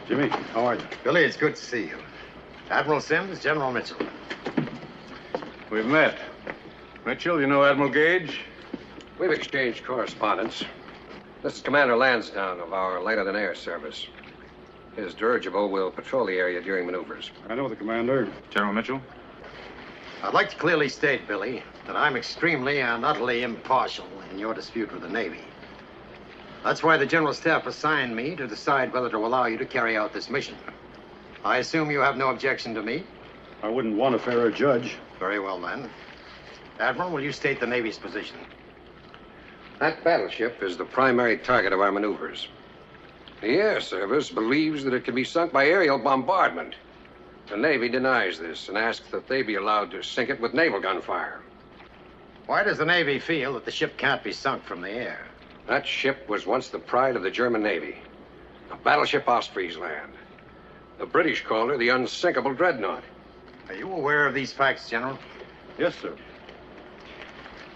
Jimmy, how are you? Billy, it's good to see you. Admiral Sims, General Mitchell. We've met. Mitchell, you know Admiral Gage? We've exchanged correspondence. This is Commander Lansdowne of our lighter-than-air service. His dirigible will patrol the area during maneuvers. I know the commander. General Mitchell? I'd like to clearly state, Billy, that I'm extremely and utterly impartial in your dispute with the Navy. That's why the General Staff assigned me to decide whether to allow you to carry out this mission. I assume you have no objection to me? I wouldn't want a fairer judge. Very well, then. Admiral, will you state the Navy's position? That battleship is the primary target of our maneuvers. The Air Service believes that it can be sunk by aerial bombardment. The Navy denies this and asks that they be allowed to sink it with naval gunfire. Why does the Navy feel that the ship can't be sunk from the air? That ship was once the pride of the German Navy, a battleship Ostfriesland. The British called her the unsinkable dreadnought. Are you aware of these facts, General? Yes, sir.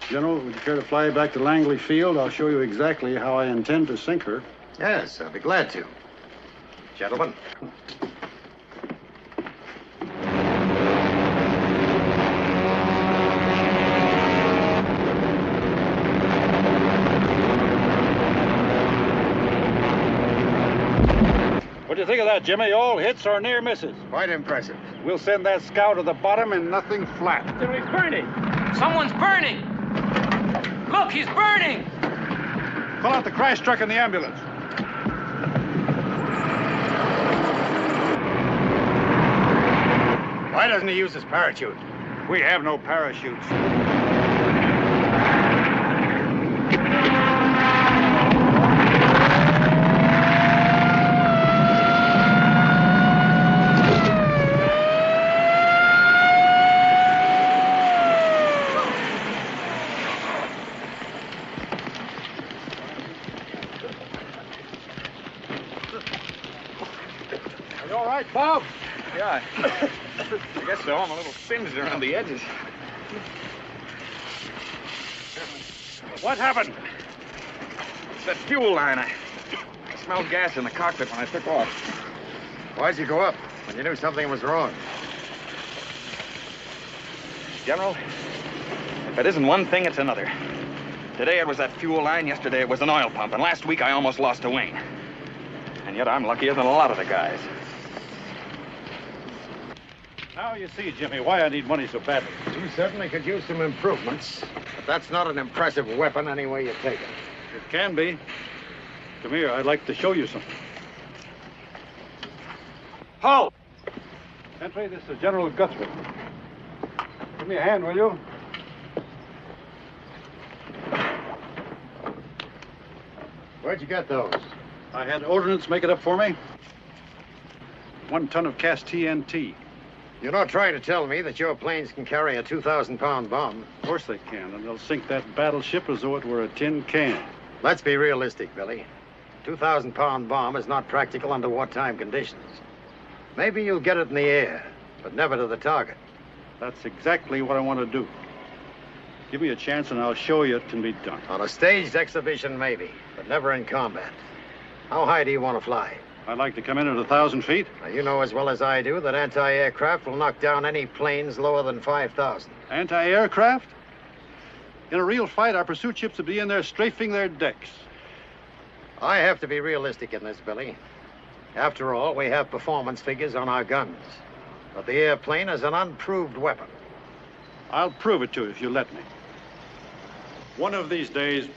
General, would you care to fly back to Langley Field? I'll show you exactly how I intend to sink her. Yes, I'll be glad to. Gentlemen. What do you think of that, Jimmy? All hits or near misses? Quite impressive. We'll send that scow to the bottom and nothing flat. He's burning. Someone's burning! Look, he's burning! Pull out the crash truck and the ambulance. Why doesn't he use his parachute? We have no parachutes. Are you all right, Bob? Yeah, I guess so. I'm a little singed around the edges. What happened? It's that fuel line. I smelled gas in the cockpit when I took off. Why'd you go up when you knew something was wrong? General, if it isn't one thing, it's another. Today it was that fuel line, yesterday it was an oil pump, and last week I almost lost a wing. And yet I'm luckier than a lot of the guys. Now you see, Jimmy, why I need money so badly. You certainly could use some improvements, but that's not an impressive weapon any way you take it. It can be. Come here, I'd like to show you something. Halt! Sentry, this is General Guthrie. Give me a hand, will you? Where'd you get those? I had ordnance make it up for me. 1 ton of cast TNT. You're not trying to tell me that your planes can carry a 2,000-pound bomb. Of course they can, and they'll sink that battleship as though it were a tin can. Let's be realistic, Billy. 2,000-pound bomb is not practical under wartime conditions. Maybe you'll get it in the air, but never to the target. That's exactly what I want to do. Give me a chance and I'll show you it can be done. On a staged exhibition, maybe, but never in combat. How high do you want to fly? I'd like to come in at 1,000 feet. Now, you know as well as I do that anti-aircraft will knock down any planes lower than 5,000. Anti-aircraft? In a real fight, our pursuit ships would be in there strafing their decks. I have to be realistic in this, Billy. After all, we have performance figures on our guns. But the airplane is an unproved weapon. I'll prove it to you if you let me. One of these days,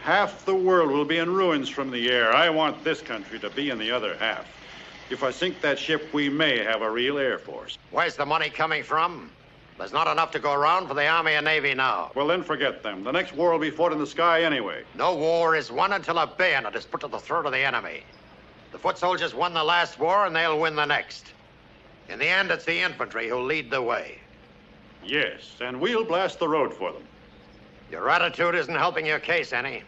half the world will be in ruins from the air. I want this country to be in the other half. If I sink that ship, we may have a real Air Force. Where's the money coming from? There's not enough to go around for the Army and Navy now. Well, then forget them. The next war will be fought in the sky anyway. No war is won until a bayonet is put to the throat of the enemy. The foot soldiers won the last war, and they'll win the next. In the end, it's the infantry who'll lead the way. Yes, and we'll blast the road for them. Your attitude isn't helping your case any.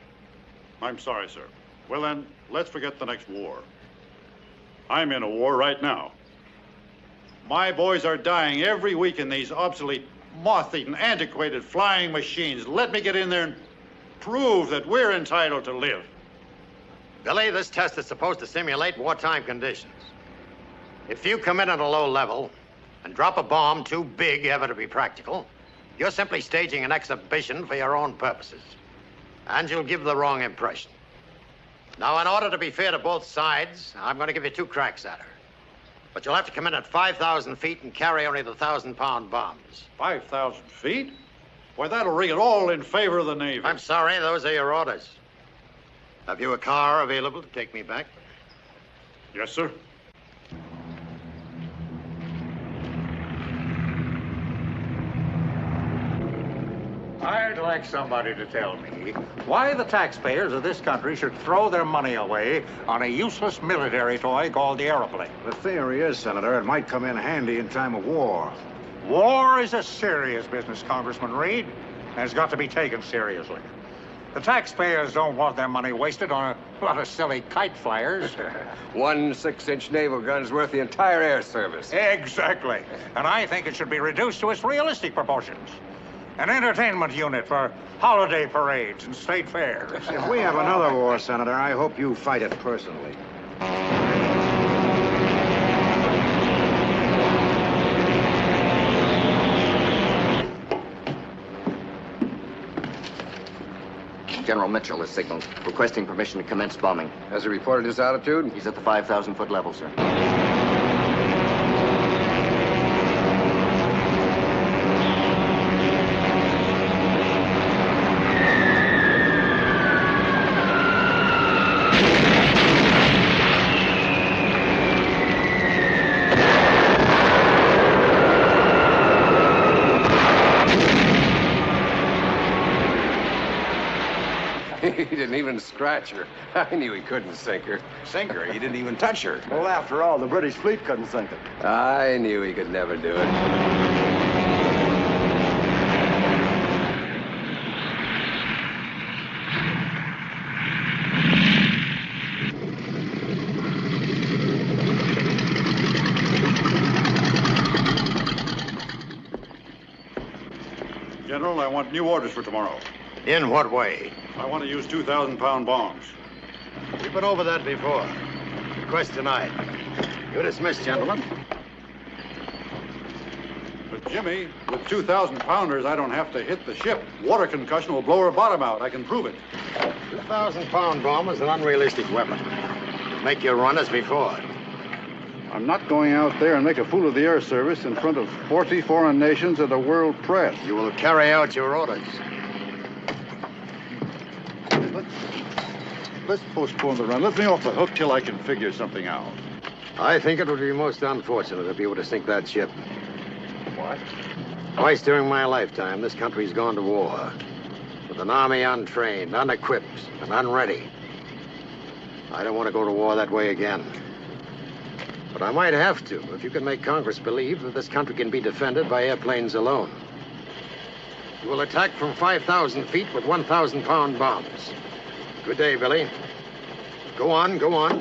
I'm sorry, sir. Well, then, let's forget the next war. I'm in a war right now. My boys are dying every week in these obsolete, moth-eaten, antiquated flying machines. Let me get in there and prove that we're entitled to live. Billy, this test is supposed to simulate wartime conditions. If you come in at a low level and drop a bomb too big ever to be practical, you're simply staging an exhibition for your own purposes. And you'll give the wrong impression. Now, in order to be fair to both sides, I'm going to give you 2 cracks at her. But you'll have to come in at 5,000 feet and carry only the 1,000-pound bombs. 5,000 feet? Why, that'll ring it all in favor of the Navy. I'm sorry, those are your orders. Have you a car available to take me back? Yes, sir. I'd like somebody to tell me why the taxpayers of this country should throw their money away on a useless military toy called the airplane. The theory is, Senator, it might come in handy in time of war. War is a serious business, Congressman Reed, and it's got to be taken seriously. The taxpayers don't want their money wasted on a lot of silly kite flyers. 1 6-inch naval gun's worth the entire air service. Exactly. And I think it should be reduced to its realistic proportions. An entertainment unit for holiday parades and state fairs. If we have another war, Senator, I hope you fight it personally. General Mitchell has signaled, requesting permission to commence bombing. Has he reported his altitude? He's at the 5,000-foot level, sir. He didn't even scratch her. I knew he couldn't sink her. Sink her. He didn't even touch her. Well, after all, the British fleet couldn't sink it. I knew he could never do it. General, I want new orders for tomorrow. In what way? I want to use 2,000-pound bombs. We've been over that before. Request denied. You're dismissed, gentlemen. But, Jimmy, with 2,000-pounders, I don't have to hit the ship. Water concussion will blow her bottom out. I can prove it. 2,000-pound bomb is an unrealistic weapon. It'll make you run as before. I'm not going out there and make a fool of the air service in front of 40 foreign nations and the world press. You will carry out your orders. Let's postpone the run. Let me off the hook till I can figure something out. I think it would be most unfortunate if you were to sink that ship. What? Twice during my lifetime, this country's gone to war. With an army untrained, unequipped, and unready. I don't want to go to war that way again. But I might have to, if you can make Congress believe that this country can be defended by airplanes alone. You will attack from 5,000 feet with 1,000-pound bombs. Good day, Billy. Go on, go on.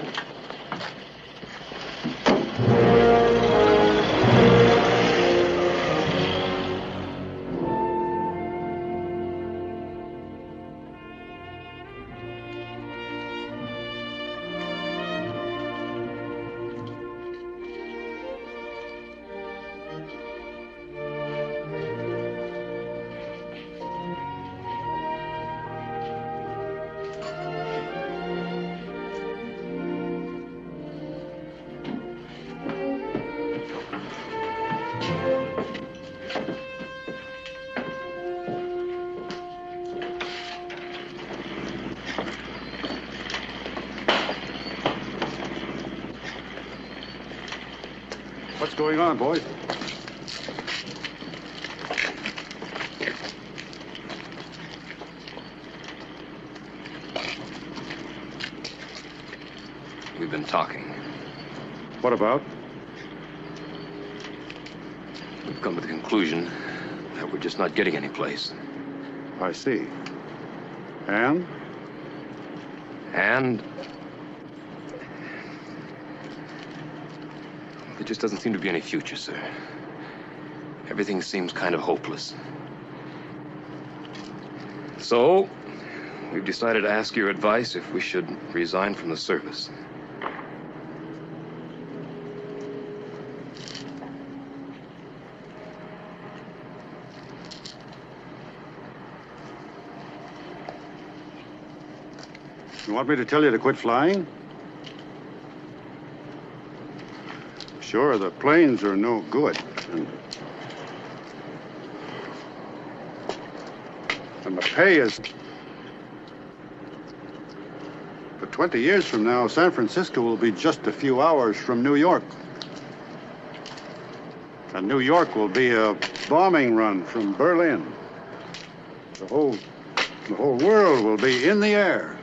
What's going on, boys? We've been talking. What about? We've come to the conclusion that we're just not getting any place. I see. And? And there just doesn't seem to be any future, sir. Everything seems kind of hopeless. So, we've decided to ask your advice if we should resign from the service. You want me to tell you to quit flying? Sure, the planes are no good. And the pay is... But 20 years from now, San Francisco will be just a few hours from New York. And New York will be a bombing run from Berlin. The whole world will be in the air.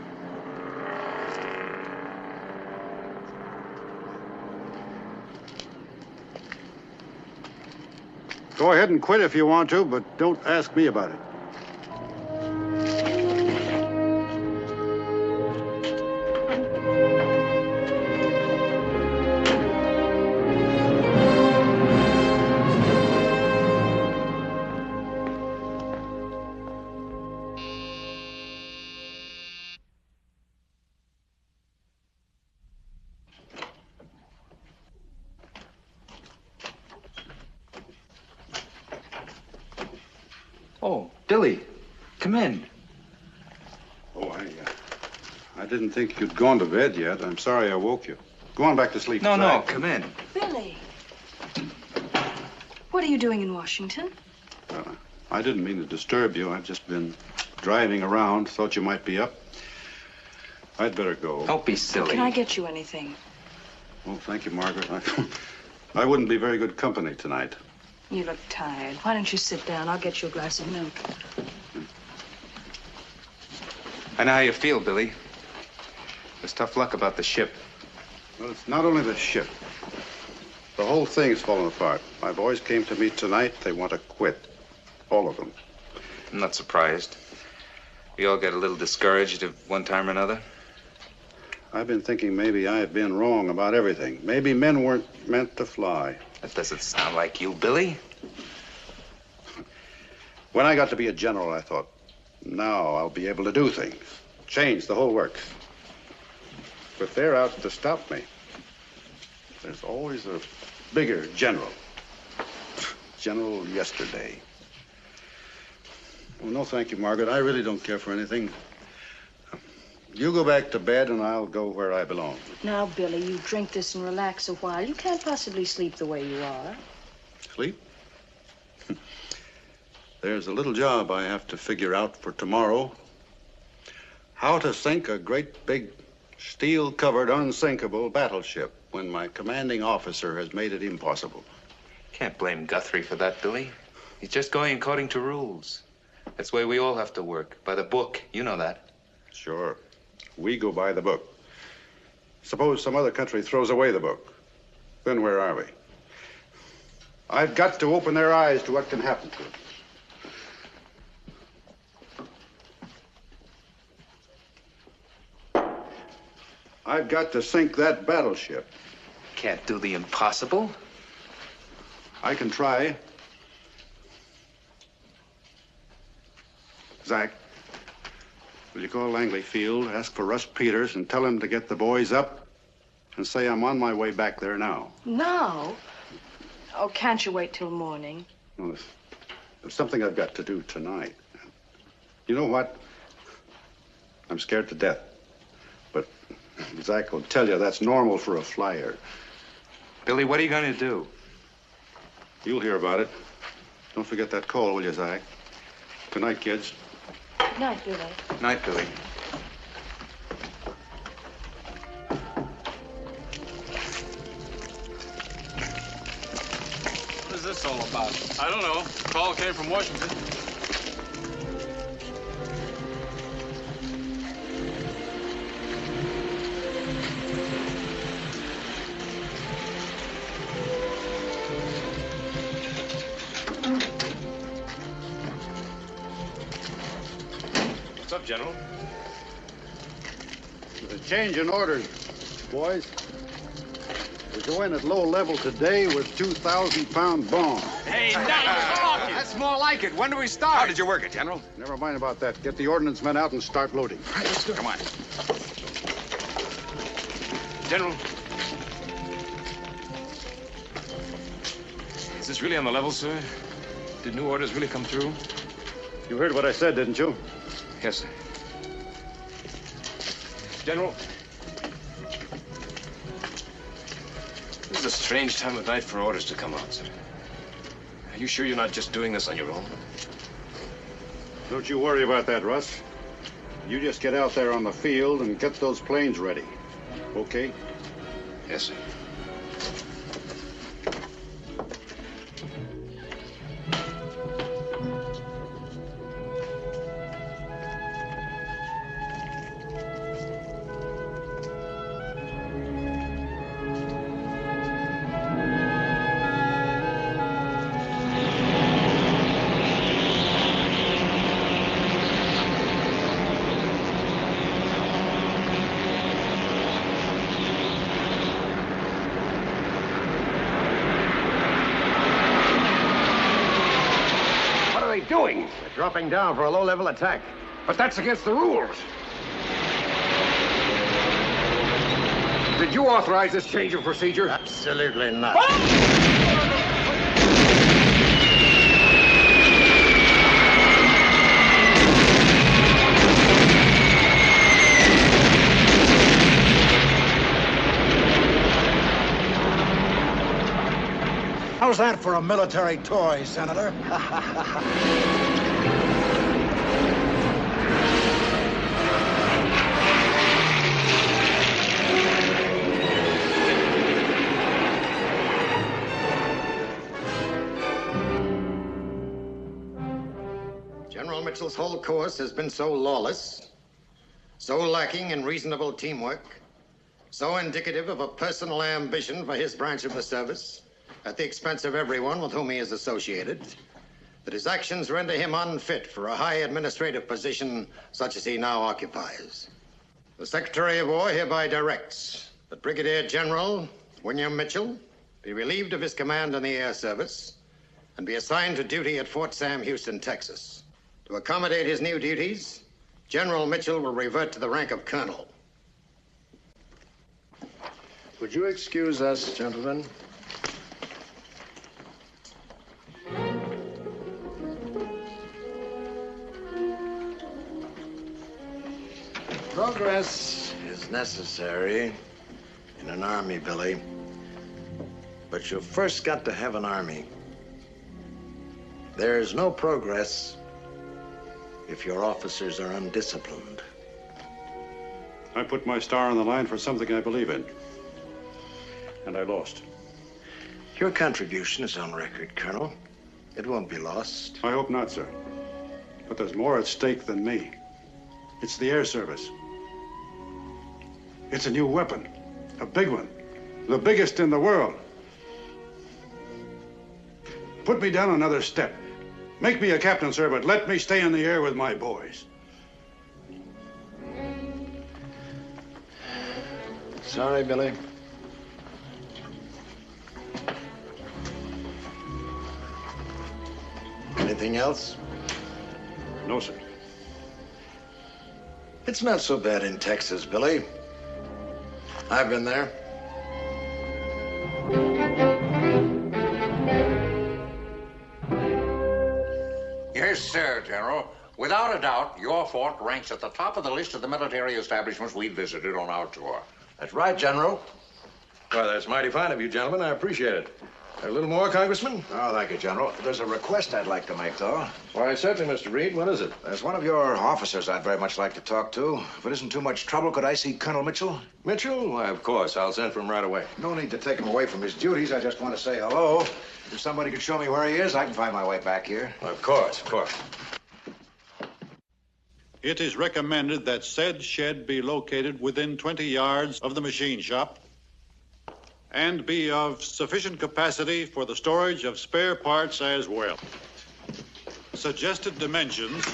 Go ahead and quit if you want to, but don't ask me about it. Oh, Billy, come in. Oh, I didn't think you'd gone to bed yet. I'm sorry I woke you. Go on back to sleep. No, come in. Billy. What are you doing in Washington? I didn't mean to disturb you. I've just been driving around. Thought you might be up. I'd better go. Don't be silly. Can I get you anything? Oh, thank you, Margaret. I wouldn't be very good company tonight. You look tired. Why don't you sit down? I'll get you a glass of milk. I know how you feel, Billy. There's tough luck about the ship. Well, it's not only the ship. The whole thing's fallen apart. My boys came to me tonight. They want to quit. All of them. I'm not surprised. We all get a little discouraged at one time or another. I've been thinking maybe I've been wrong about everything. Maybe men weren't meant to fly. That doesn't sound like you, Billy. When I got to be a general, I thought, now I'll be able to do things. Change the whole works. But they're out to stop me. There's always a bigger general. General yesterday. Well, no, thank you, Margaret. I really don't care for anything. You go back to bed, and I'll go where I belong. Now, Billy, you drink this and relax a while. You can't possibly sleep the way you are. Sleep? There's a little job I have to figure out for tomorrow. How to sink a great big steel-covered, unsinkable battleship when my commanding officer has made it impossible. Can't blame Guthrie for that, Billy. He's just going according to rules. That's the way we all have to work. By the book. You know that. Sure. We go by the book. Suppose some other country throws away the book. Then where are we? I've got to open their eyes to what can happen to them. I've got to sink that battleship. Can't do the impossible. I can try. Zach, will you call Langley Field, ask for Russ Peters, and tell him to get the boys up and say I'm on my way back there now? Now? Oh, can't you wait till morning? Well, there's something I've got to do tonight. You know what? I'm scared to death. But Zach will tell you that's normal for a flyer. Billy, what are you going to do? You'll hear about it. Don't forget that call, will you, Zach? Good night, kids. Good night, Billy. Night, Billy. What is this all about? I don't know. Call came from Washington. What's up, General? There's a change in orders, boys. We go in at low level today with 2,000-pound bombs. Hey, now That's more like it. When do we start? How did you work it, General? Never mind about that. Get the ordnance men out and start loading. Come on. General. Is this really on the level, sir? Did new orders really come through? You heard what I said, didn't you? Yes, sir. General. This is a strange time of night for orders to come out, sir. Are you sure you're not just doing this on your own? Don't you worry about that, Russ. You just get out there on the field and get those planes ready. Okay? Yes, sir. Doing? They're dropping down for a low-level attack. But that's against the rules. Did you authorize this change of procedure? Absolutely not. How's that for a military toy, Senator? General Mitchell's whole course has been so lawless, so lacking in reasonable teamwork, so indicative of a personal ambition for his branch of the service, at the expense of everyone with whom he is associated, that his actions render him unfit for a high administrative position such as he now occupies. The Secretary of War hereby directs that Brigadier General William Mitchell be relieved of his command in the Air Service and be assigned to duty at Fort Sam Houston, Texas. To accommodate his new duties, General Mitchell will revert to the rank of colonel. Would you excuse us, gentlemen? Progress is necessary in an army, Billy. But you've first got to have an army. There's no progress if your officers are undisciplined. I put my star on the line for something I believe in. And I lost. Your contribution is on record, Colonel. It won't be lost. I hope not, sir. But there's more at stake than me. It's the air service. It's a new weapon. A big one. The biggest in the world. Put me down another step. Make me a captain, sir, but let me stay in the air with my boys. Sorry, Billy. Anything else? No, sir. It's not so bad in Texas, Billy. I've been there. Yes, sir, General. Without a doubt, your fort ranks at the top of the list of the military establishments we visited on our tour. That's right, General. Well, that's mighty fine of you, gentlemen. I appreciate it. A little more, Congressman? Oh, thank you, General. There's a request I'd like to make, though. Why, certainly, Mr. Reed. What is it? There's one of your officers I'd very much like to talk to. If it isn't too much trouble, could I see Colonel Mitchell? Mitchell? Why, of course. I'll send for him right away. No need to take him away from his duties. I just want to say hello. If somebody could show me where he is, I can find my way back here. Of course, of course. It is recommended that said shed be located within 20 yards of the machine shop and be of sufficient capacity for the storage of spare parts as well. Suggested dimensions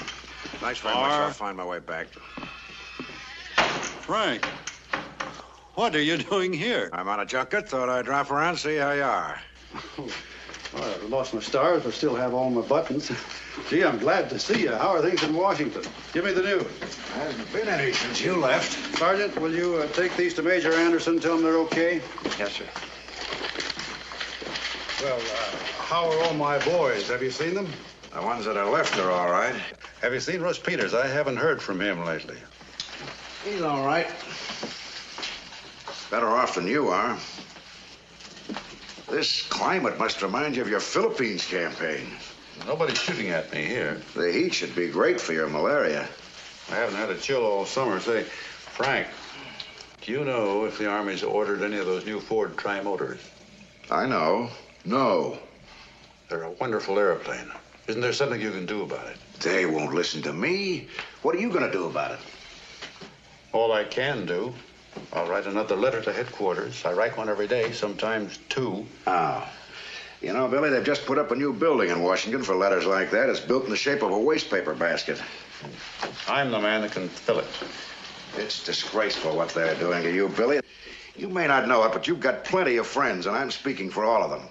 Thanks very much. I'll find my way back. Frank, what are you doing here? I'm on a junket. Thought I'd drop around and see how you are. Well, I've lost my stars, but still have all my buttons. Gee, I'm glad to see you. How are things in Washington? Give me the news. There hasn't been any since you left. Sergeant, will you take these to Major Anderson, tell him they're okay? Yes, sir. Well, how are all my boys? Have you seen them? The ones that are left are all right. Have you seen Russ Peters? I haven't heard from him lately. He's all right. Better off than you are. This climate must remind you of your Philippines campaign. Nobody's shooting at me here. The heat should be great for your malaria. I haven't had a chill all summer. Say, Frank, do you know if the Army's ordered any of those new Ford Tri-Motors? I know. No. They're a wonderful airplane. Isn't there something you can do about it? They won't listen to me. What are you going to do about it? All I can do, I'll write another letter to headquarters. I write one every day, sometimes two. Oh. You know, Billy, they've just put up a new building in Washington for letters like that. It's built in the shape of a wastepaper basket. I'm the man that can fill it. It's disgraceful what they're doing to you, Billy. You may not know it, but you've got plenty of friends, and I'm speaking for all of them.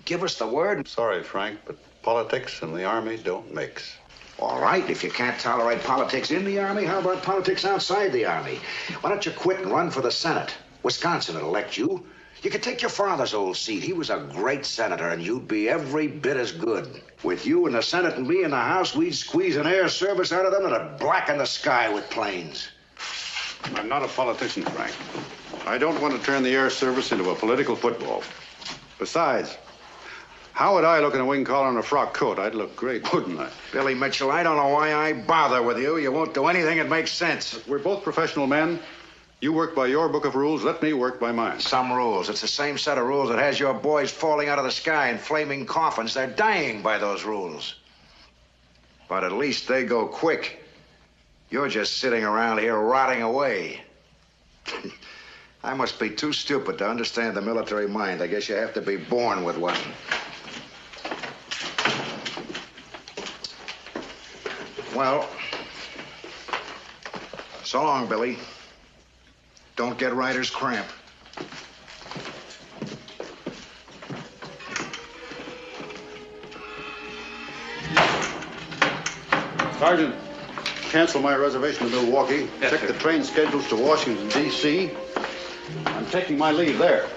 Give us the word. Sorry, Frank, but politics and the Army don't mix. All right, if you can't tolerate politics in the Army, how about politics outside the Army? Why don't you quit and run for the Senate? Wisconsin will elect you. You could take your father's old seat. He was a great senator, and you'd be every bit as good. With you in the Senate and me in the House, we'd squeeze an air service out of them that'd blacken the sky with planes. I'm not a politician, Frank. I don't want to turn the air service into a political football. Besides, how would I look in a wing collar and a frock coat? I'd look great, wouldn't I? Billy Mitchell, I don't know why I bother with you. You won't do anything that makes sense. We're both professional men. You work by your book of rules. Let me work by mine. Some rules. It's the same set of rules that has your boys falling out of the sky in flaming coffins. They're dying by those rules. But at least they go quick. You're just sitting around here rotting away. I must be too stupid to understand the military mind. I guess you have to be born with one. Well, so long, Billy. Don't get writer's cramp. Sergeant, cancel my reservation to Milwaukee. Yes, Check sir. the train schedules to Washington, D.C. I'm taking my leave there.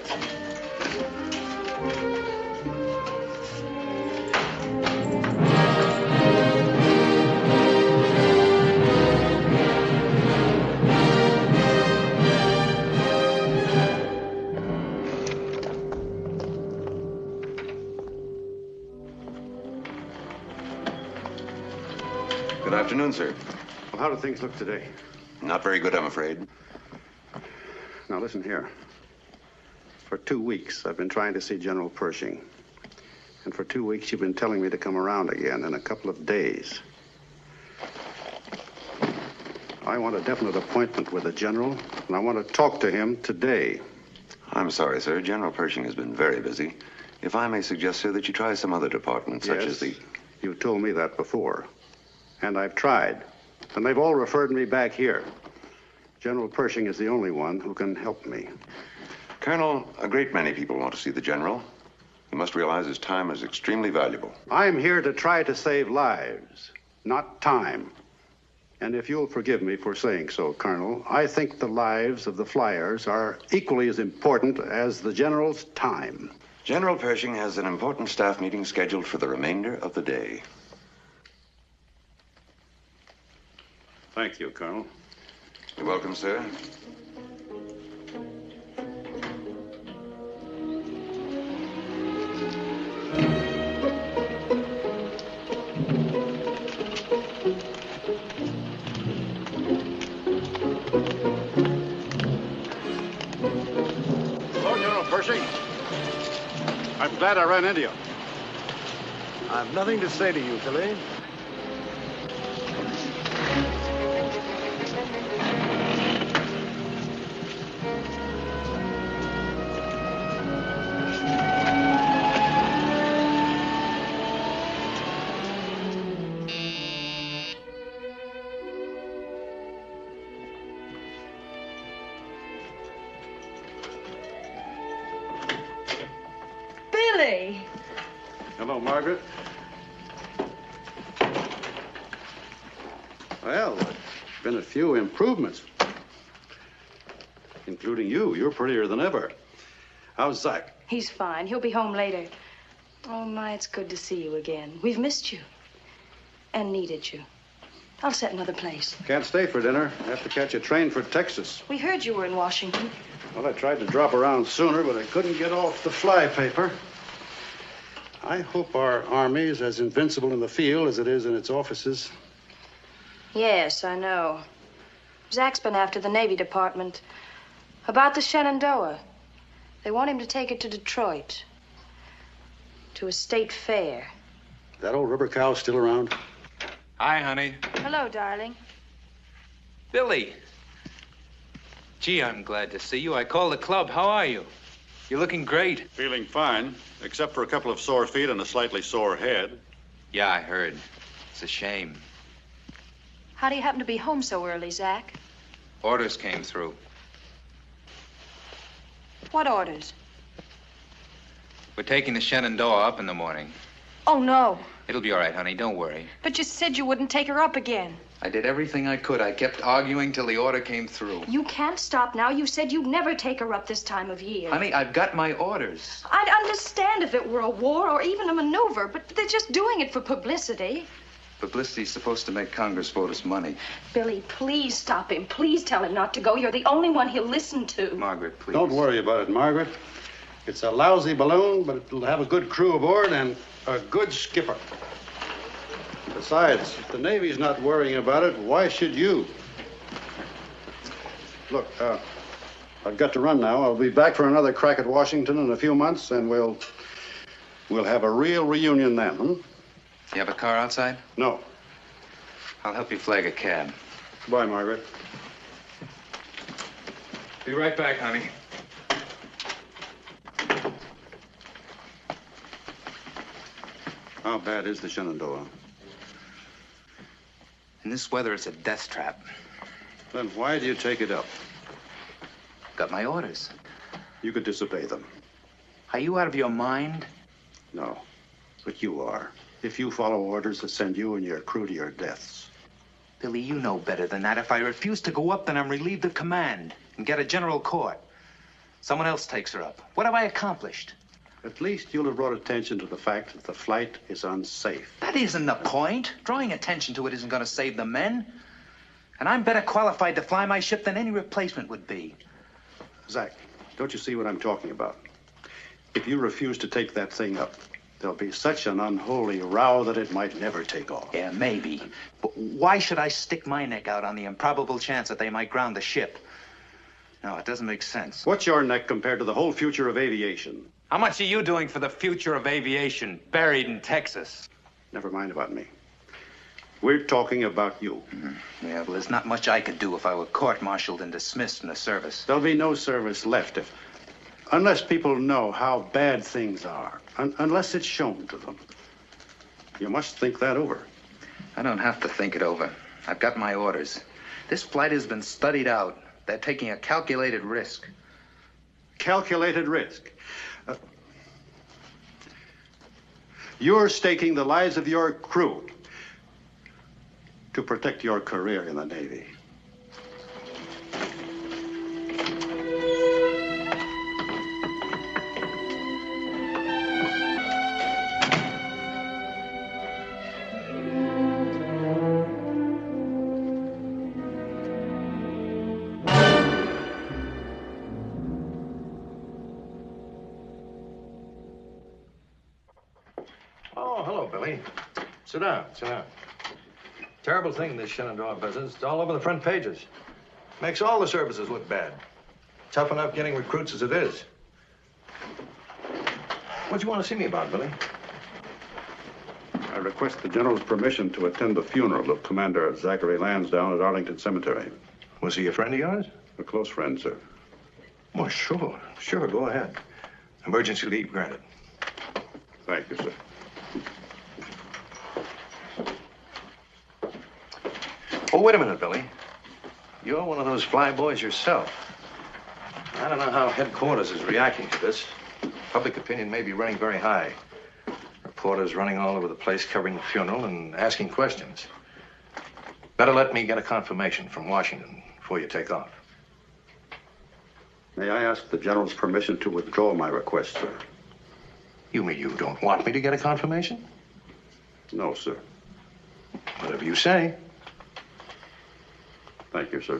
Good afternoon, sir. Well, how do things look today? Not very good, I'm afraid. Now, listen here. For 2 weeks, I've been trying to see General Pershing. And for 2 weeks, you've been telling me to come around again in a couple of days. I want a definite appointment with the General, and I want to talk to him today. I'm sorry, sir. General Pershing has been very busy. If I may suggest, sir, that you try some other department, such as the... You've told me that before. And I've tried. And they've all referred me back here. General Pershing is the only one who can help me. Colonel, a great many people want to see the General. You must realize his time is extremely valuable. I'm here to try to save lives, not time. And if you'll forgive me for saying so, Colonel, I think the lives of the flyers are equally as important as the General's time. General Pershing has an important staff meeting scheduled for the remainder of the day. Thank you, Colonel. You're welcome, sir. Hello, General Pershing. I'm glad I ran into you. I've nothing to say to you, Billy. Billy! Hello, Margaret. Well, there's been a few improvements. Including you. You're prettier than ever. How's Zach? He's fine. He'll be home later. Oh, my, it's good to see you again. We've missed you. And needed you. I'll set another place. Can't stay for dinner. Have to catch a train for Texas. We heard you were in Washington. Well, I tried to drop around sooner, but I couldn't get off the flypaper. I hope our Army is as invincible in the field as it is in its offices. Yes, I know. Zach's been after the Navy Department about the Shenandoah. They want him to take it to Detroit, to a state fair. That old rubber cow still around? Hi, honey. Hello, darling. Billy. Gee, I'm glad to see you. I called the club. How are you? You're looking great. Feeling fine, except for a couple of sore feet and a slightly sore head. Yeah, I heard. It's a shame. How do you happen to be home so early, Zach? Orders came through. What orders? We're taking the Shenandoah up in the morning. Oh, no. It'll be all right, honey. Don't worry. But you said you wouldn't take her up again. I did everything I could. I kept arguing till the order came through. You can't stop now. You said you'd never take her up this time of year. Honey, I've got my orders. I'd understand if it were a war or even a maneuver, but they're just doing it for publicity. Publicity's supposed to make Congress vote us money. Billy, please stop him. Please tell him not to go. You're the only one he'll listen to. Margaret, please. Don't worry about it, Margaret. It's a lousy balloon, but it'll have a good crew aboard and a good skipper. Besides, if the Navy's not worrying about it, why should you? Look, I've got to run now. I'll be back for another crack at Washington in a few months, and we'll have a real reunion then, hmm? You have a car outside? No. I'll help you flag a cab. Goodbye, Margaret. Be right back, honey. How bad is the Shenandoah? In this weather, it's a death trap. Then why do you take it up? Got my orders. You could disobey them. Are you out of your mind? No, but you are. If you follow orders that send you and your crew to your deaths. Billy, you know better than that. If I refuse to go up, then I'm relieved of command and get a general court. Someone else takes her up. What have I accomplished? At least you'll have brought attention to the fact that the flight is unsafe. That isn't the point. Drawing attention to it isn't going to save the men. And I'm better qualified to fly my ship than any replacement would be. Zach, don't you see what I'm talking about? If you refuse to take that thing up, there'll be such an unholy row that it might never take off. Yeah, maybe. But why should I stick my neck out on the improbable chance that they might ground the ship? No, it doesn't make sense. What's your neck compared to the whole future of aviation? How much are you doing for the future of aviation, buried in Texas? Never mind about me. We're talking about you. Yeah, well, there's not much I could do if I were court-martialed and dismissed from the service. There'll be no service left unless people know how bad things are, unless it's shown to them. You must think that over. I don't have to think it over. I've got my orders. This flight has been studied out. They're taking a calculated risk. Calculated risk? You're staking the lives of your crew to protect your career in the Navy. Oh, hello, Billy. Sit down, sit down. Terrible thing, this Shenandoah business. It's all over the front pages. Makes all the services look bad. Tough enough getting recruits as it is. What do you want to see me about, Billy? I request the General's permission to attend the funeral of Commander Zachary Lansdowne at Arlington Cemetery. Was he a friend of yours? A close friend, sir. Well, sure. Sure, go ahead. Emergency leave granted. Thank you, sir. Oh, wait a minute, Billy. You're one of those fly boys yourself. I don't know how headquarters is reacting to this. Public opinion may be running very high. Reporters running all over the place covering the funeral and asking questions. Better let me get a confirmation from Washington before you take off. May I ask the General's permission to withdraw my request, sir? You mean you don't want me to get a confirmation? No, sir. Whatever you say. Thank you, sir.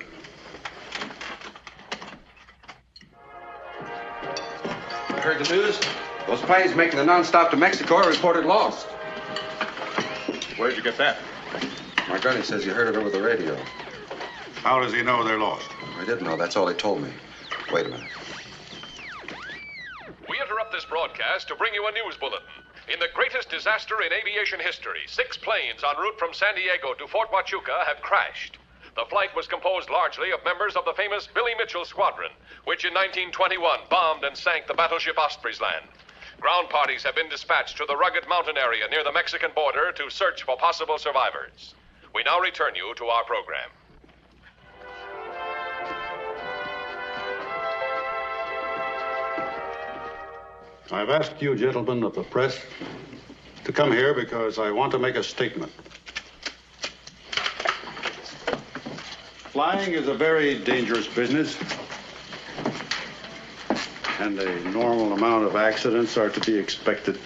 Heard the news? Those planes making the nonstop to Mexico are reported lost. Where'd you get that? My gunny says you heard it over the radio. How does he know they're lost? I didn't know. That's all he told me. Wait a minute. We interrupt this broadcast to bring you a news bulletin. In the greatest disaster in aviation history, 6 planes en route from San Diego to Fort Huachuca have crashed. The flight was composed largely of members of the famous Billy Mitchell Squadron, which in 1921 bombed and sank the battleship Osprey's Land. Ground parties have been dispatched to the rugged mountain area near the Mexican border to search for possible survivors. We now return you to our program. I've asked you gentlemen of the press to come here because I want to make a statement. Flying is a very dangerous business, and a normal amount of accidents are to be expected.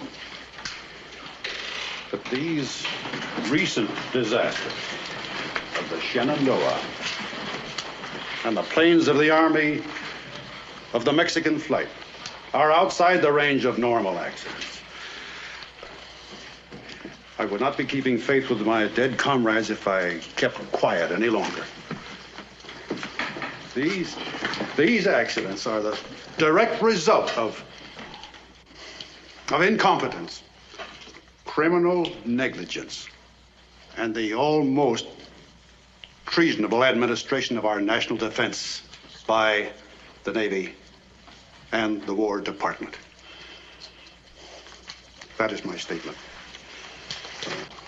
But these recent disasters of the Shenandoah and the planes of the Army of the Mexican flight are outside the range of normal accidents. I would not be keeping faith with my dead comrades if I kept quiet any longer. These accidents are the direct result of incompetence, criminal negligence, and the almost treasonable administration of our national defense by the Navy and the War Department. That is my statement.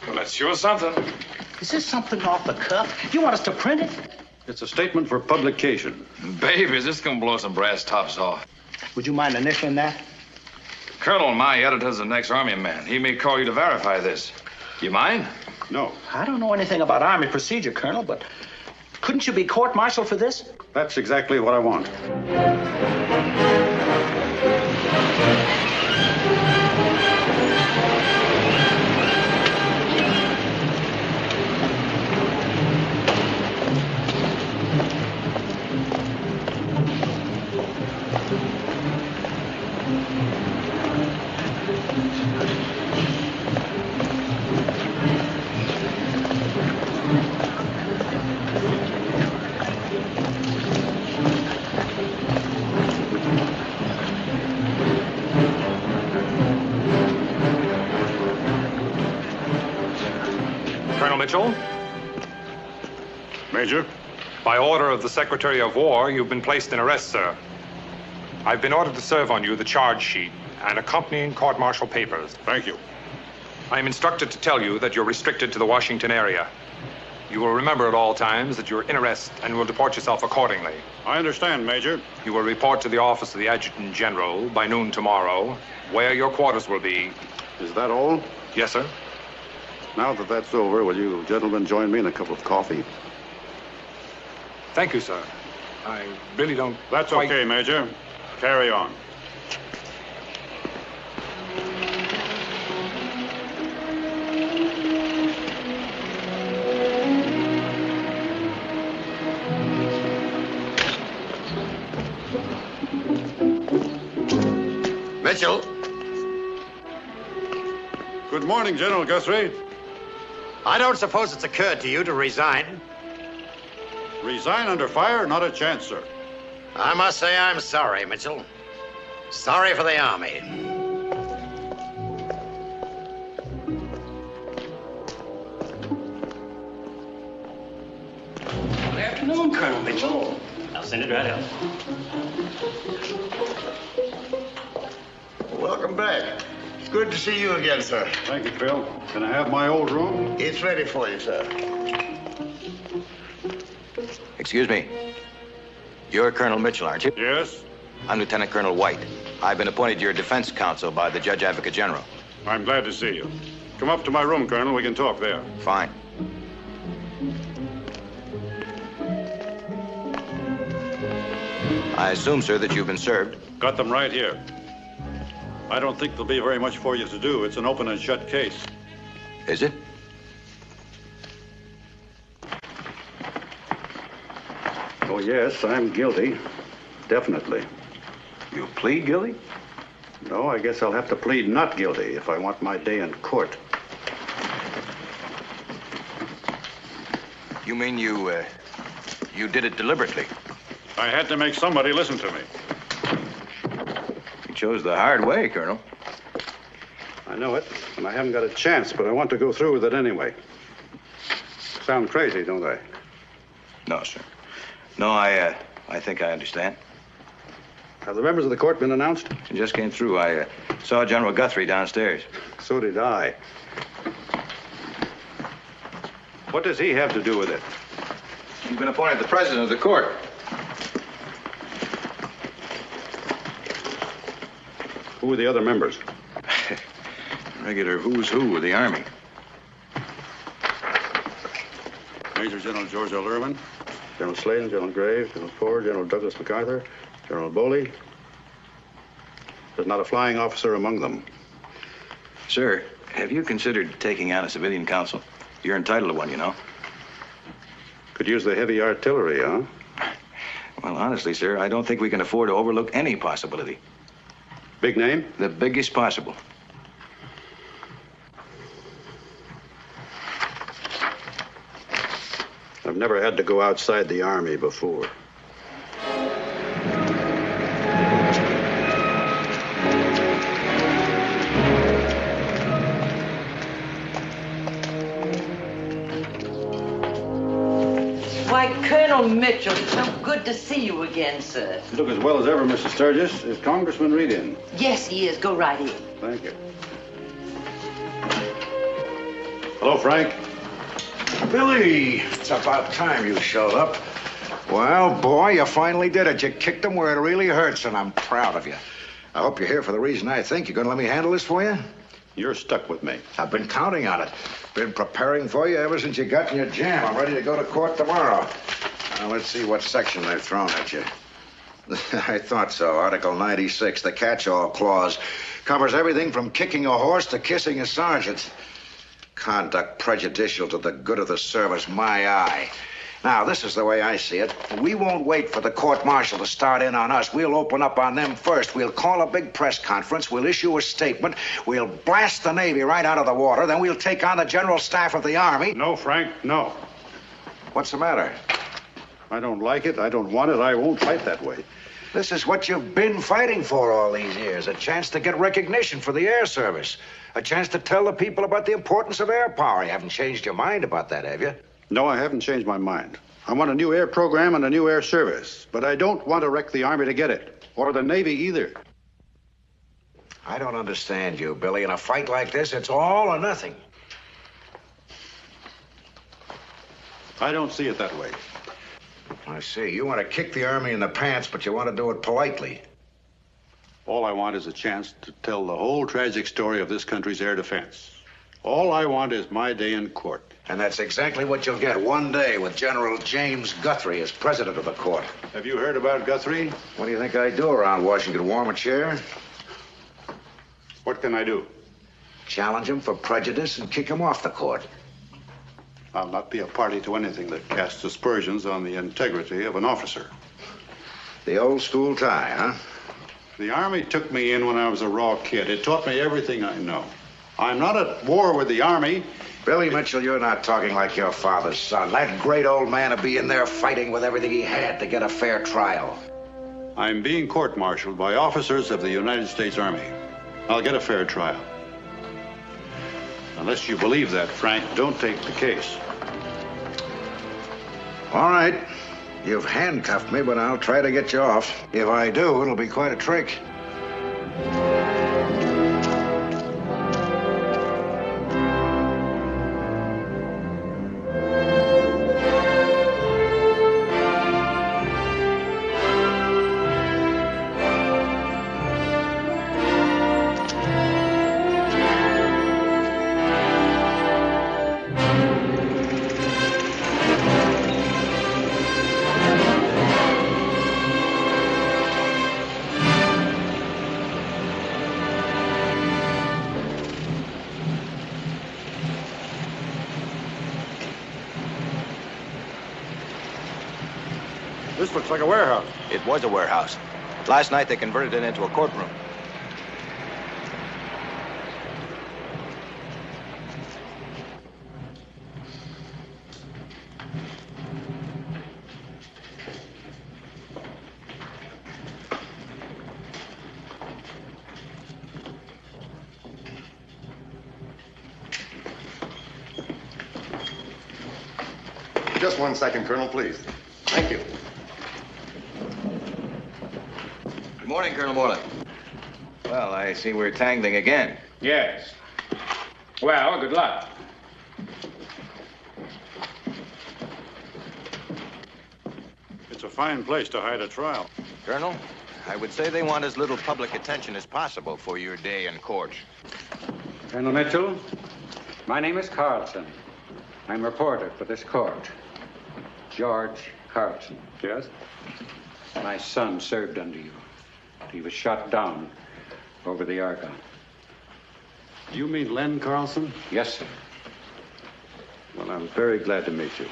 Well, that's sure something. Is this something off the cuff? You want us to print it? It's a statement for publication. Baby, is this gonna blow some brass tops off? Would you mind initialing that? Colonel, my editor's an ex-Army man. He may call you to verify this. You mind? No. I don't know anything about Army procedure, Colonel, but couldn't you be court-martialed for this? That's exactly what I want. Colonel Mitchell? Major? By order of the Secretary of War, you've been placed in arrest, sir. I've been ordered to serve on you the charge sheet and accompanying court-martial papers. Thank you. I am instructed to tell you that you're restricted to the Washington area. You will remember at all times that you're in arrest and will deport yourself accordingly. I understand, Major. You will report to the office of the Adjutant General by noon tomorrow, where your quarters will be. Is that all? Yes, sir. Now that that's over, will you gentlemen join me in a cup of coffee? Thank you, sir. I really don't. That's quite... okay, Major. Carry on. Mitchell. Good morning, General Guthrie. I don't suppose it's occurred to you to resign. Resign under fire? Not a chance, sir. I must say I'm sorry, Mitchell. Sorry for the Army. Good afternoon, Colonel Mitchell. I'll send it right out. Welcome back. Good to see you again, sir. Thank you, Phil. Can I have my old room? It's ready for you, sir. Excuse me. You're Colonel Mitchell, aren't you? Yes. I'm Lieutenant Colonel White. I've been appointed your defense counsel by the Judge Advocate General. I'm glad to see you. Come up to my room, Colonel. We can talk there. Fine. I assume, sir, that you've been served. Got them right here. I don't think there'll be very much for you to do. It's an open and shut case. Is it? Oh, yes, I'm guilty. Definitely. You plead guilty? No, I guess I'll have to plead not guilty if I want my day in court. You mean you did it deliberately? I had to make somebody listen to me. You chose the hard way, Colonel. I know it, and I haven't got a chance, but I want to go through with it anyway. Sound crazy, don't I? No, sir. No, I think I understand. Have the members of the court been announced? It just came through. I saw General Guthrie downstairs. So did I. What does he have to do with it? You've been appointed the president of the court. Who are the other members? Regular who's who of the Army. Major General George L. Irwin, General Sladen, General Graves, General Ford, General Douglas MacArthur, General Boley. There's not a flying officer among them. Sir, have you considered taking on a civilian council? You're entitled to one, you know. Could use the heavy artillery, huh? Well, honestly, sir, I don't think we can afford to overlook any possibility. Big name? The biggest possible. I've never had to go outside the Army before. Why, Colonel Mitchell, so good to see you again, sir. You look as well as ever, Mr. Sturgis. Is Congressman Reed in? Yes, he is. Go right in. Thank you. Hello, Frank. Billy, it's about time you showed up. Well, boy, you finally did it. You kicked them where it really hurts, and I'm proud of you. I hope you're here for the reason I think. You're going to let me handle this for you? You're stuck with me. I've been counting on it. Been preparing for you ever since you got in your jam. I'm ready to go to court tomorrow. Now, let's see what section they've thrown at you. I thought so. Article 96, the catch-all clause. Covers everything from kicking a horse to kissing a sergeant. Conduct prejudicial to the good of the service, my eye. Now, this is the way I see it. We won't wait for the court-martial to start in on us. We'll open up on them first. We'll call a big press conference. We'll issue a statement. We'll blast the Navy right out of the water. Then we'll take on the general staff of the Army. No, Frank, no. What's the matter? I don't like it. I don't want it. I won't fight that way. This is what you've been fighting for all these years. A chance to get recognition for the air service. A chance to tell the people about the importance of air power. You haven't changed your mind about that, have you? No, I haven't changed my mind. I want a new air program and a new air service. But I don't want to wreck the Army to get it. Or the Navy either. I don't understand you, Billy. In a fight like this, it's all or nothing. I don't see it that way. I see. You want to kick the Army in the pants, but you want to do it politely. All I want is a chance to tell the whole tragic story of this country's air defense. All I want is my day in court. And that's exactly what you'll get one day with General James Guthrie as president of the court. Have you heard about Guthrie? What do you think I do around Washington? Warm a chair? What can I do? Challenge him for prejudice and kick him off the court. I'll not be a party to anything that casts aspersions on the integrity of an officer. The old school tie, huh? The Army took me in when I was a raw kid. It taught me everything I know. I'm not at war with the Army. Billy Mitchell, you're not talking like your father's son. That great old man would be in there fighting with everything he had to get a fair trial. I'm being court-martialed by officers of the United States Army. I'll get a fair trial. Unless you believe that, Frank, don't take the case. All right. You've handcuffed me, but I'll try to get you off. If I do, it'll be quite a trick. This looks like a warehouse. It was a warehouse. Last night they converted it into a courtroom. Just 1 second, Colonel, please. Thank you. Good morning, Colonel Moreland. Well, I see we're tangling again. Yes. Well, good luck. It's a fine place to hide a trial. Colonel, I would say they want as little public attention as possible for your day in court. Colonel Mitchell, my name is Carlson. I'm a reporter for this court. George Carlson. Yes? My son served under you. He was shot down over the Argonne. You mean Len Carlson? Yes, sir. Well, I'm very glad to meet you.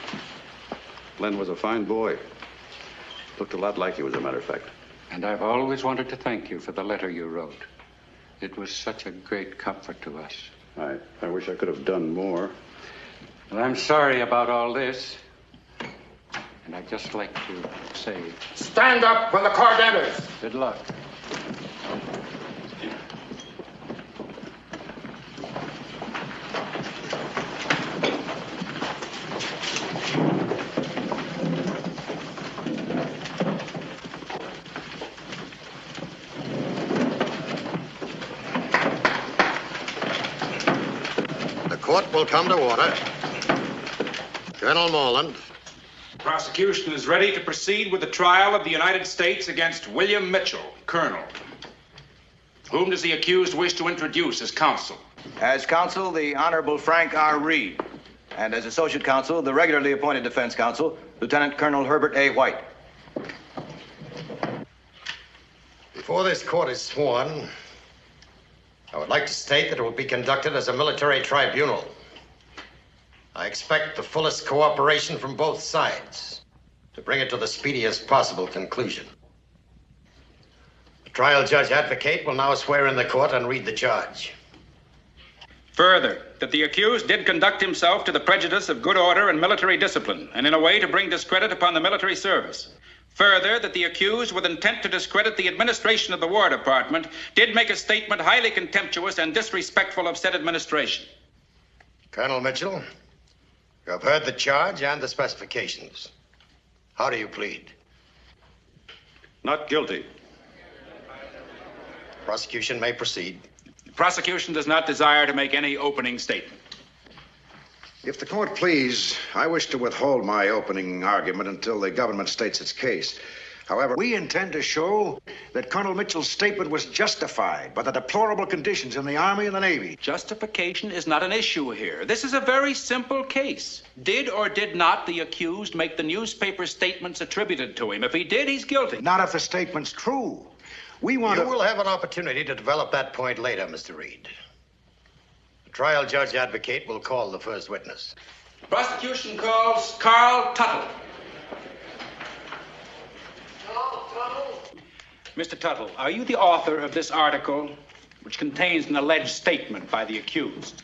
Len was a fine boy. Looked a lot like you, as a matter of fact. And I've always wanted to thank you for the letter you wrote. It was such a great comfort to us. I wish I could have done more. Well, I'm sorry about all this. And I'd just like to say... Stand up when the court enters. Good luck. The court will come to order. Colonel Moreland. Prosecution is ready to proceed with the trial of the United States against William Mitchell, Colonel. Whom does the accused wish to introduce as counsel? As counsel, the Honorable Frank R. Reed. And as associate counsel, the regularly appointed defense counsel, Lieutenant Colonel Herbert A. White. Before this court is sworn, I would like to state that it will be conducted as a military tribunal. I expect the fullest cooperation from both sides to bring it to the speediest possible conclusion. The trial judge advocate will now swear in the court and read the charge. Further, that the accused did conduct himself to the prejudice of good order and military discipline, and in a way to bring discredit upon the military service. Further, that the accused, with intent to discredit the administration of the War Department, did make a statement highly contemptuous and disrespectful of said administration. Colonel Mitchell, you have heard the charge and the specifications. How do you plead? Not guilty. Prosecution may proceed. The prosecution does not desire to make any opening statement. If the court please, I wish to withhold my opening argument until the government states its case. However, we intend to show that Colonel Mitchell's statement was justified by the deplorable conditions in the Army and the Navy. Justification is not an issue here. This is a very simple case. Did or did not the accused make the newspaper statements attributed to him? If he did, he's guilty. Not if the statement's true. We want You will have an opportunity to develop that point later, Mr. Reed. The trial judge advocate will call the first witness. Prosecution calls Carl Tuttle. Mr. Tuttle, are you the author of this article, which contains an alleged statement by the accused?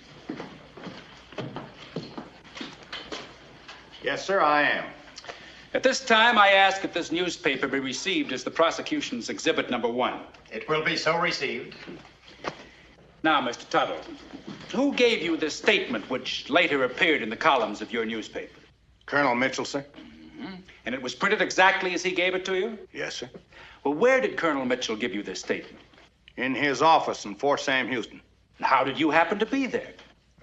Yes, sir, I am. At this time, I ask that this newspaper be received as the prosecution's exhibit number 1. It will be so received. Now, Mr. Tuttle, who gave you this statement which later appeared in the columns of your newspaper? Colonel Mitchell, sir. And it was printed exactly as he gave it to you? Yes, sir. Well, where did Colonel Mitchell give you this statement? In his office in Fort Sam Houston. And how did you happen to be there?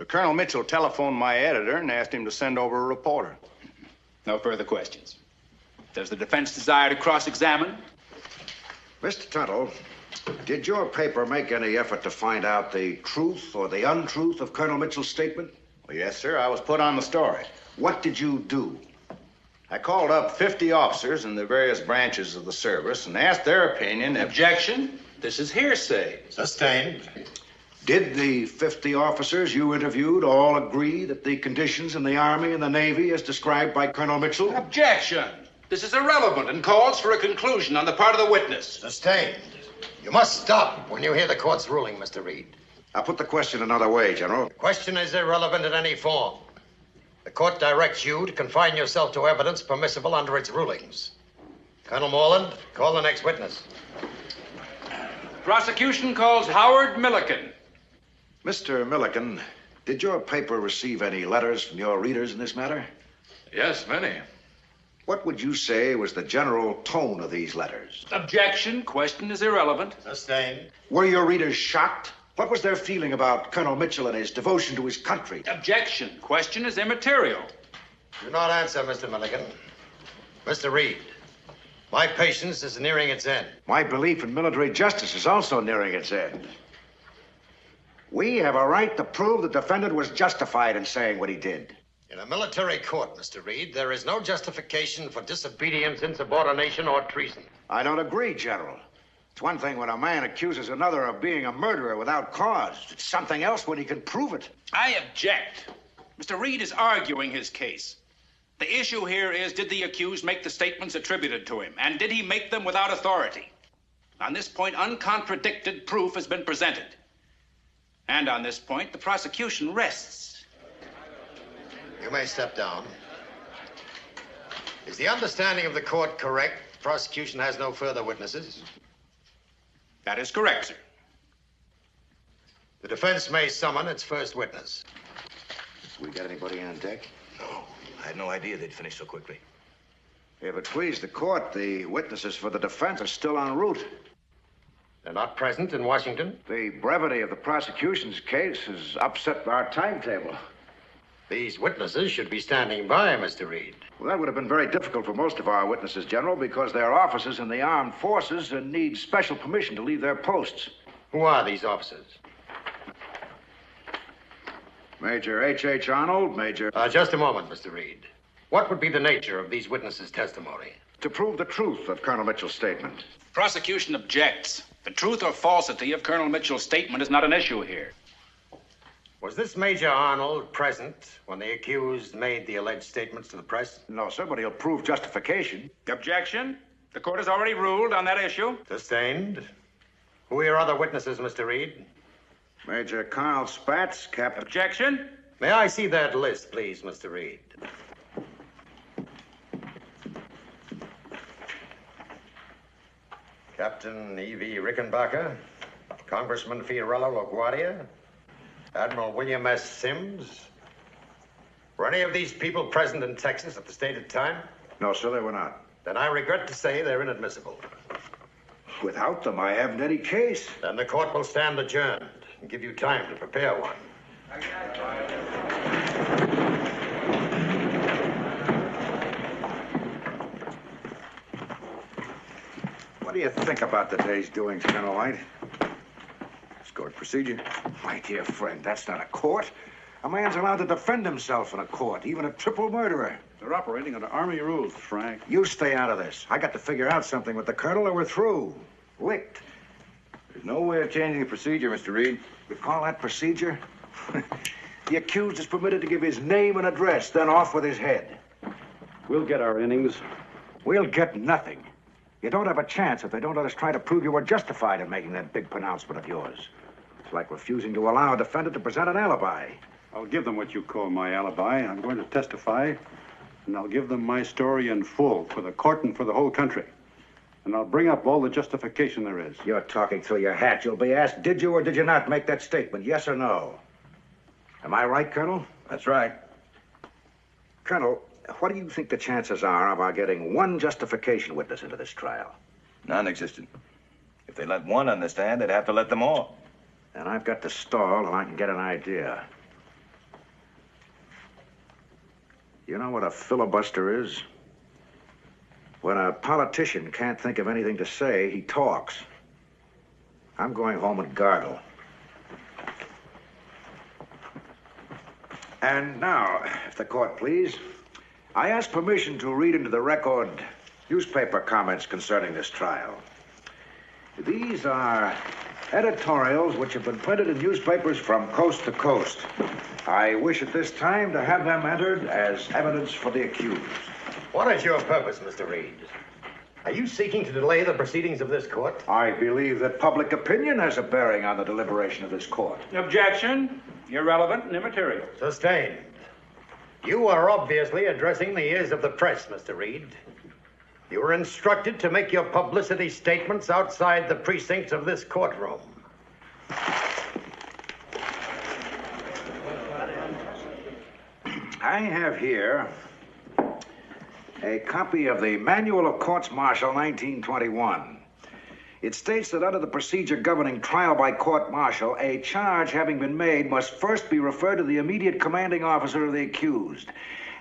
Colonel Mitchell telephoned my editor and asked him to send over a reporter. No further questions. Does the defense desire to cross-examine? Mr. Tuttle, did your paper make any effort to find out the truth or the untruth of Colonel Mitchell's statement? Well, yes, sir. I was put on the story. What did you do? I called up 50 officers in the various branches of the service and asked their opinion. Objection. This is hearsay. Sustained. Did the 50 officers you interviewed all agree that the conditions in the Army and the Navy as described by Colonel Mitchell? Objection. This is irrelevant and calls for a conclusion on the part of the witness. Sustained. You must stop when you hear the court's ruling, Mr. Reed. I'll put the question another way, General. The question is irrelevant in any form. The court directs you to confine yourself to evidence permissible under its rulings. Colonel Morland, call the next witness. Prosecution calls Howard Milliken. Mr. Milliken, did your paper receive any letters from your readers in this matter? Yes, many. What would you say was the general tone of these letters? Objection. Question is irrelevant. Sustained. Were your readers shocked? What was their feeling about Colonel Mitchell and his devotion to his country? Objection. Question is immaterial. Do not answer, Mr. Milliken. Mr. Reed, my patience is nearing its end. My belief in military justice is also nearing its end. We have a right to prove the defendant was justified in saying what he did. In a military court, Mr. Reed, there is no justification for disobedience, insubordination, or treason. I don't agree, General. It's one thing when a man accuses another of being a murderer without cause. It's something else when he can prove it. I object. Mr. Reed is arguing his case. The issue here is, did the accused make the statements attributed to him? And did he make them without authority? On this point, uncontradicted proof has been presented. And on this point, the prosecution rests. You may step down. Is the understanding of the court correct? The prosecution has no further witnesses? That is correct, sir. The defense may summon its first witness. We got anybody on deck? No. I had no idea they'd finish so quickly. If it please the court, the witnesses for the defense are still en route. They're not present in Washington? The brevity of the prosecution's case has upset our timetable. These witnesses should be standing by, Mr. Reed. Well, that would have been very difficult for most of our witnesses, General, because they're officers in the armed forces and need special permission to leave their posts. Who are these officers? Major H.H. Arnold, Major... Just a moment, Mr. Reed. What would be the nature of these witnesses' testimony? To prove the truth of Colonel Mitchell's statement. Prosecution objects. The truth or falsity of Colonel Mitchell's statement is not an issue here. Was this Major Arnold present when the accused made the alleged statements to the press? No, sir, but he'll prove justification. Objection. The court has already ruled on that issue. Sustained. Who are your other witnesses, Mr. Reed? Major Carl Spatz, Captain... Objection. May I see that list, please, Mr. Reed? Captain E.V. Rickenbacker, Congressman Fiorello LaGuardia, Admiral William S. Sims. Were any of these people present in Texas at the stated time? No, sir, they were not. Then I regret to say they're inadmissible. Without them, I haven't any case. Then the court will stand adjourned and give you time to prepare one. What do you think about the day's doings, Colonel White? It's court procedure. My dear friend, that's not a court. A man's allowed to defend himself in a court, even a triple murderer. They're operating under Army rules, Frank. You stay out of this. I got to figure out something with the colonel or we're through. Licked. There's no way of changing the procedure, Mr. Reed. You call that procedure? The accused is permitted to give his name and address, then off with his head. We'll get our innings. We'll get nothing. You don't have a chance if they don't let us try to prove you were justified in making that big pronouncement of yours. It's like refusing to allow a defendant to present an alibi. I'll give them what you call my alibi. I'm going to testify, and I'll give them my story in full for the court and for the whole country. And I'll bring up all the justification there is. You're talking through your hat. You'll be asked, did you or did you not make that statement, yes or no? Am I right, Colonel? That's right. Colonel, what do you think the chances are of our getting one justification witness into this trial? Non-existent. If they let one understand, they'd have to let them all. And I've got to stall and I can get an idea. You know what a filibuster is? When a politician can't think of anything to say, he talks. I'm going home and gargle. And now, if the court please, I ask permission to read into the record newspaper comments concerning this trial. These are editorials which have been printed in newspapers from coast to coast. I wish at this time to have them entered as evidence for the accused. What is your purpose, Mr. Reed? Are you seeking to delay the proceedings of this court? I believe that public opinion has a bearing on the deliberation of this court. Objection. Irrelevant and immaterial. Sustained. You are obviously addressing the ears of the press, Mr. Reed. You were instructed to make your publicity statements outside the precincts of this courtroom. I have here a copy of the Manual of Courts Martial, 1921. It states that under the procedure governing trial by court-martial, a charge having been made must first be referred to the immediate commanding officer of the accused.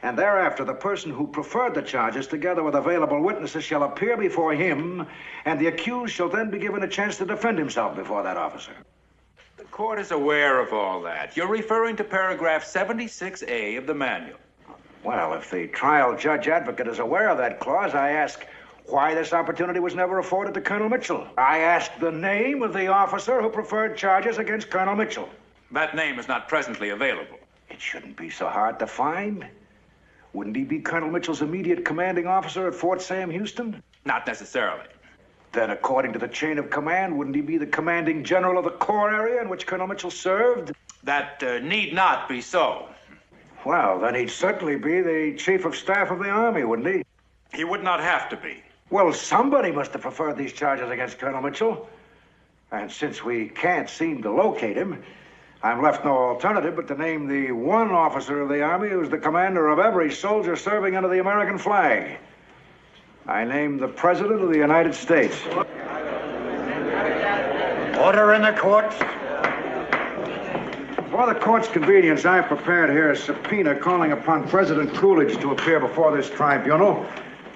And thereafter, the person who preferred the charges, together with available witnesses, shall appear before him, and the accused shall then be given a chance to defend himself before that officer. The court is aware of all that. You're referring to paragraph 76A of the manual. Well, if the trial judge advocate is aware of that clause, I ask why this opportunity was never afforded to Colonel Mitchell. I ask the name of the officer who preferred charges against Colonel Mitchell. That name is not presently available. It shouldn't be so hard to find. Wouldn't he be Colonel Mitchell's immediate commanding officer at Fort Sam Houston? Not necessarily. Then, according to the chain of command, wouldn't he be the commanding general of the corps area in which Colonel Mitchell served? That need not be so. Well, then he'd certainly be the chief of staff of the Army, wouldn't he? He would not have to be. Well, somebody must have preferred these charges against Colonel Mitchell. And since we can't seem to locate him, I'm left no alternative but to name the one officer of the Army who's the commander of every soldier serving under the American flag. I name the President of the United States. Order in the court. For the court's convenience, I've prepared here a subpoena calling upon President Coolidge to appear before this tribunal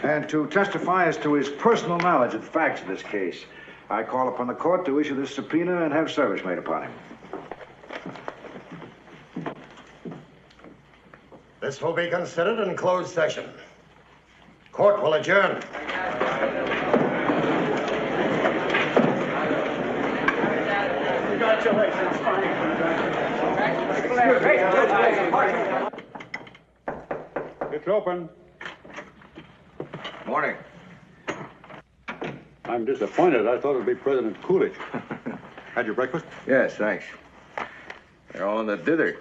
and to testify as to his personal knowledge of the facts of this case. I call upon the court to issue this subpoena and have service made upon him. This will be considered in closed session. Court will adjourn. Congratulations, It's open. Morning. I'm disappointed. I thought it'd be President Coolidge. Had your breakfast? Yes, thanks. They're all in the dither.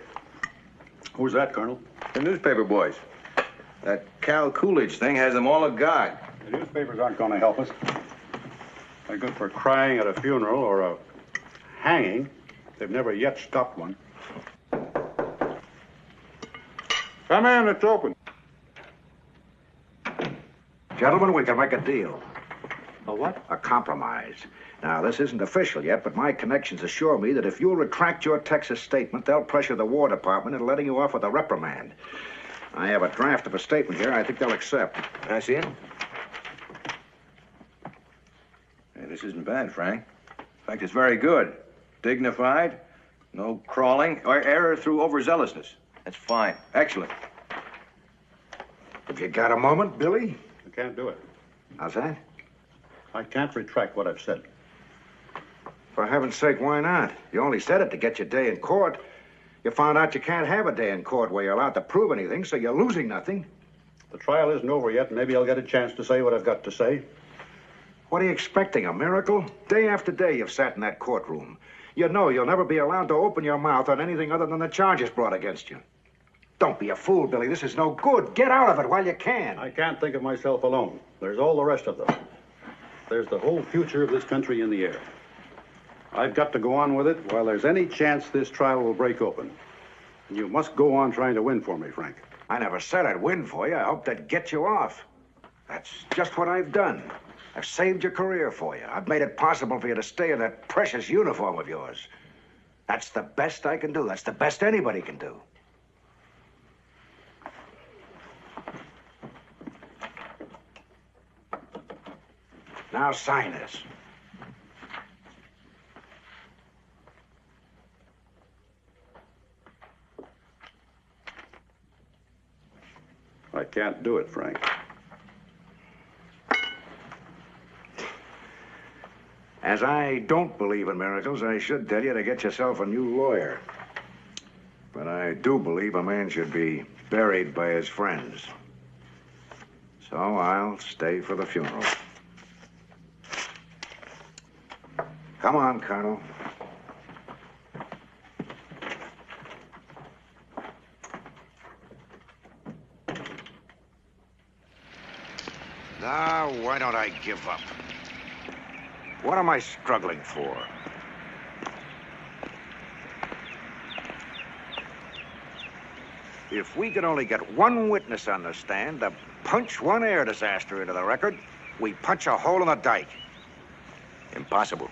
Who's that, Colonel? The newspaper boys. That Cal Coolidge thing has them all agog. The newspapers aren't going to help us. They're good for crying at a funeral or a hanging. They've never yet stopped one. Come in, it's open. Gentlemen, we can make a deal. A what? A compromise. Now, this isn't official yet, but my connections assure me that if you'll retract your Texas statement, they'll pressure the War Department into letting you off with a reprimand. I have a draft of a statement here I think they'll accept. Can I see it? Hey, this isn't bad, Frank. In fact, it's very good. Dignified, no crawling, or error through overzealousness. That's fine. Excellent. Have you got a moment, Billy? I can't do it. How's that? I can't retract what I've said. For heaven's sake, why not? You only said it to get your day in court. You found out you can't have a day in court where you're allowed to prove anything, so you're losing nothing. The trial isn't over yet. Maybe I'll get a chance to say what I've got to say. What are you expecting, a miracle? Day after day you've sat in that courtroom. You know you'll never be allowed to open your mouth on anything other than the charges brought against you. Don't be a fool, Billy. This is no good. Get out of it while you can. I can't think of myself alone. There's all the rest of them. There's the whole future of this country in the air. I've got to go on with it while there's any chance this trial will break open. And you must go on trying to win for me, Frank. I never said I'd win for you. I hoped I'd get you off. That's just what I've done. I've saved your career for you. I've made it possible for you to stay in that precious uniform of yours. That's the best I can do. That's the best anybody can do. Now sign this. I can't do it, Frank. As I don't believe in miracles, I should tell you to get yourself a new lawyer. But I do believe a man should be buried by his friends. So I'll stay for the funeral. Come on, Colonel. Now, why don't I give up? What am I struggling for? If we could only get one witness on the stand to punch one air disaster into the record, we punch a hole in the dike. Impossible.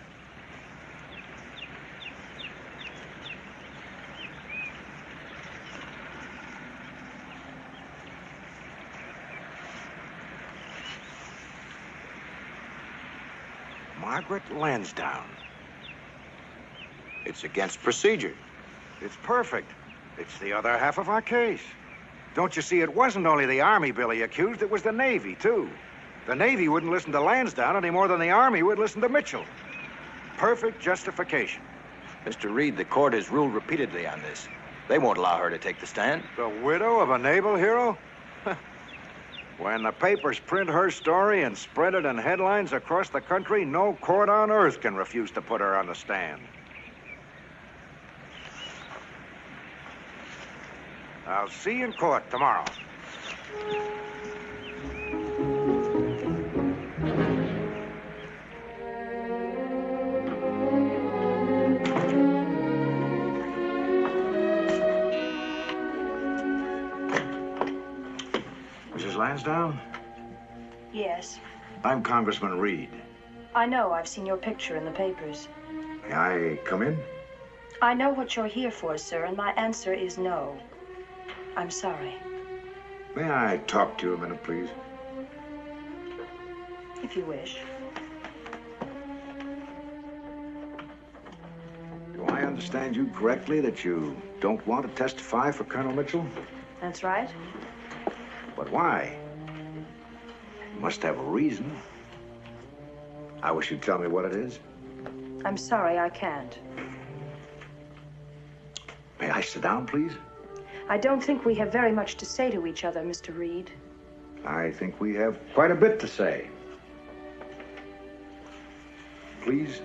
Margaret Lansdowne. It's against procedure. It's perfect. It's the other half of our case. Don't you see, it wasn't only the Army Billy accused, it was the Navy, too. The Navy wouldn't listen to Lansdowne any more than the Army would listen to Mitchell. Perfect justification. Mr. Reed, the court has ruled repeatedly on this. They won't allow her to take the stand. The widow of a naval hero? When the papers print her story and spread it in headlines across the country, no court on earth can refuse to put her on the stand. I'll see you in court tomorrow. Mrs. Lansdowne? Yes. I'm Congressman Reed. I know. I've seen your picture in the papers. May I come in? I know what you're here for, sir, and my answer is no. I'm sorry. May I talk to you a minute, please? If you wish. Do I understand you correctly that you don't want to testify for Colonel Mitchell? That's right. But why? You must have a reason. I wish you'd tell me what it is. I'm sorry, I can't. May I sit down, please? I don't think we have very much to say to each other, Mr. Reed. I think we have quite a bit to say. Please.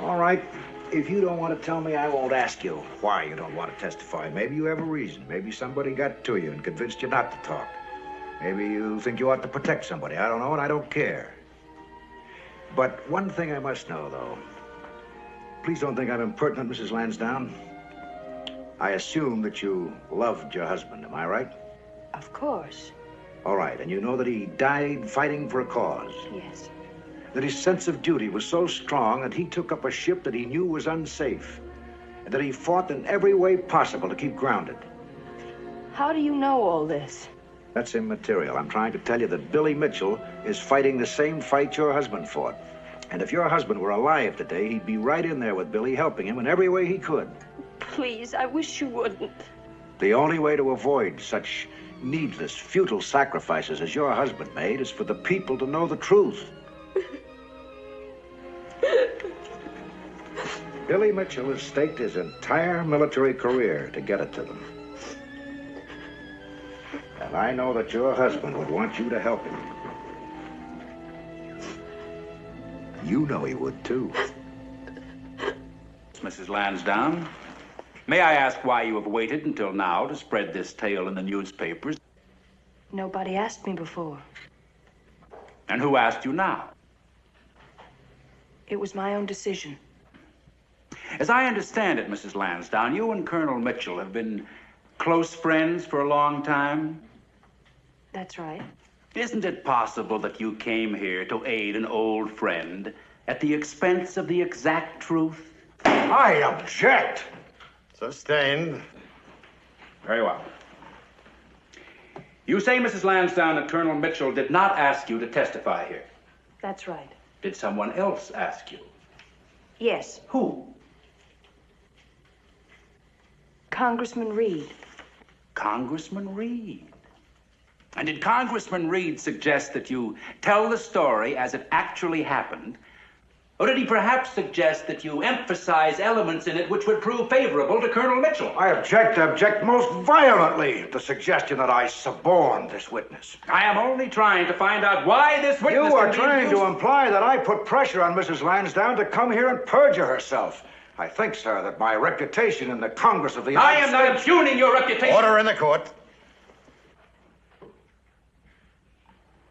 All right. If you don't want to tell me, I won't ask you why you don't want to testify. Maybe you have a reason. Maybe somebody got to you and convinced you not to talk. Maybe you think you ought to protect somebody. I don't know, and I don't care. But one thing I must know, though. Please don't think I'm impertinent, Mrs. Lansdowne. I assume that you loved your husband, am I right? Of course. All right, and you know that he died fighting for a cause? Yes. That his sense of duty was so strong that he took up a ship that he knew was unsafe, and that he fought in every way possible to keep grounded. How do you know all this? That's immaterial. I'm trying to tell you that Billy Mitchell is fighting the same fight your husband fought. And if your husband were alive today, he'd be right in there with Billy, helping him in every way he could. Please, I wish you wouldn't. The only way to avoid such needless, futile sacrifices as your husband made is for the people to know the truth. Billy Mitchell has staked his entire military career to get it to them. And I know that your husband would want you to help him. You know he would, too. Mrs. Lansdowne, may I ask why you have waited until now to spread this tale in the newspapers? Nobody asked me before. And who asked you now? It was my own decision. As I understand it, Mrs. Lansdowne, you and Colonel Mitchell have been close friends for a long time? That's right. Isn't it possible that you came here to aid an old friend at the expense of the exact truth? I object. Sustained. Very well. You say, Mrs. Lansdowne, that Colonel Mitchell did not ask you to testify here. That's right. Did someone else ask you? Yes. Who? Congressman Reed. Congressman Reed. And did Congressman Reed suggest that you tell the story as it actually happened Or did he perhaps suggest that you emphasize elements in it which would prove favorable to Colonel Mitchell? I object most violently to the suggestion that I suborned this witness. I am only trying to find out why this witness... You are trying to imply that I put pressure on Mrs. Lansdowne to come here and perjure herself. I think, sir, that my reputation in the Congress of the United States... I am not impugning your reputation. Order in the court.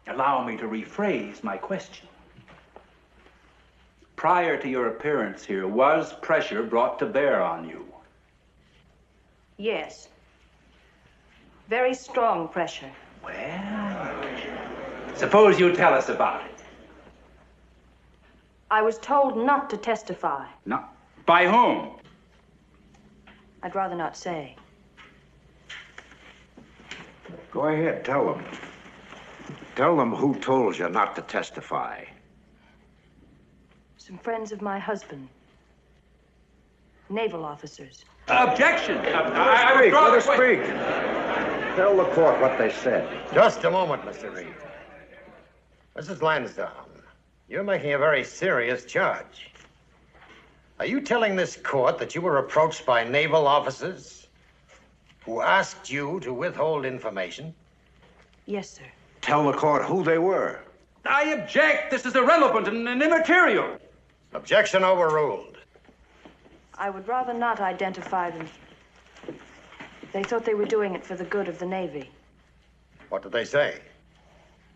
Allow me to rephrase my question. Prior to your appearance here, was pressure brought to bear on you? Yes. Very strong pressure. Well, suppose you tell us about it. I was told not to testify. Not by whom? I'd rather not say. Go ahead, tell them. Tell them who told you not to testify. Some friends of my husband. Naval officers. Objection! Let us speak. Tell the court what they said. Just a moment, Mr. Reed. Mrs. Lansdowne, you're making a very serious charge. Are you telling this court that you were approached by naval officers who asked you to withhold information? Yes, sir. Tell the court who they were. I object. This is irrelevant and immaterial. Objection overruled. I would rather not identify them. They thought they were doing it for the good of the Navy. What did they say?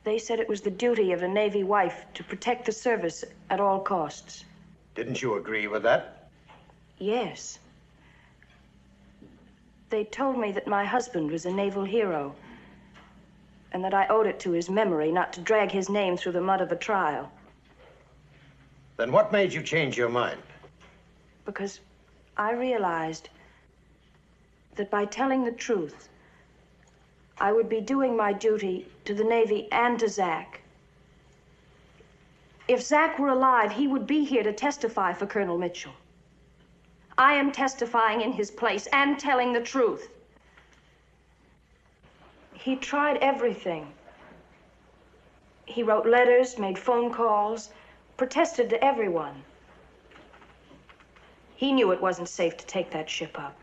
They said it was the duty of a Navy wife to protect the service at all costs. Didn't you agree with that? Yes. They told me that my husband was a naval hero, and that I owed it to his memory not to drag his name through the mud of a trial. Then what made you change your mind? Because I realized that by telling the truth, I would be doing my duty to the Navy and to Zach. If Zach were alive, he would be here to testify for Colonel Mitchell. I am testifying in his place and telling the truth. He tried everything. He wrote letters, made phone calls, protested to everyone. He knew it wasn't safe to take that ship up.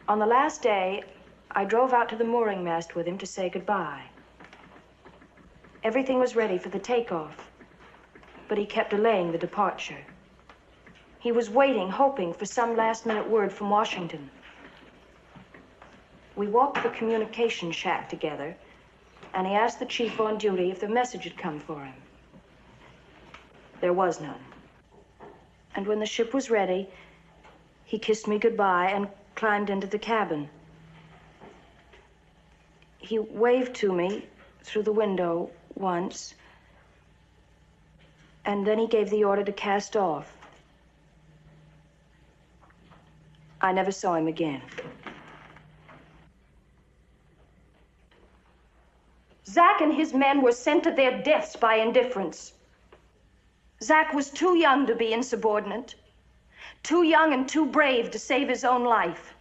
On the last day, I drove out to the mooring mast with him to say goodbye. Everything was ready for the takeoff, but he kept delaying the departure. He was waiting, hoping for some last-minute word from Washington. We walked to the communication shack together, and he asked the chief on duty if the message had come for him. There was none. And when the ship was ready, he kissed me goodbye and climbed into the cabin. He waved to me through the window once, and then he gave the order to cast off. I never saw him again. Zach and his men were sent to their deaths by indifference. Zach was too young to be insubordinate, too young and too brave to save his own life.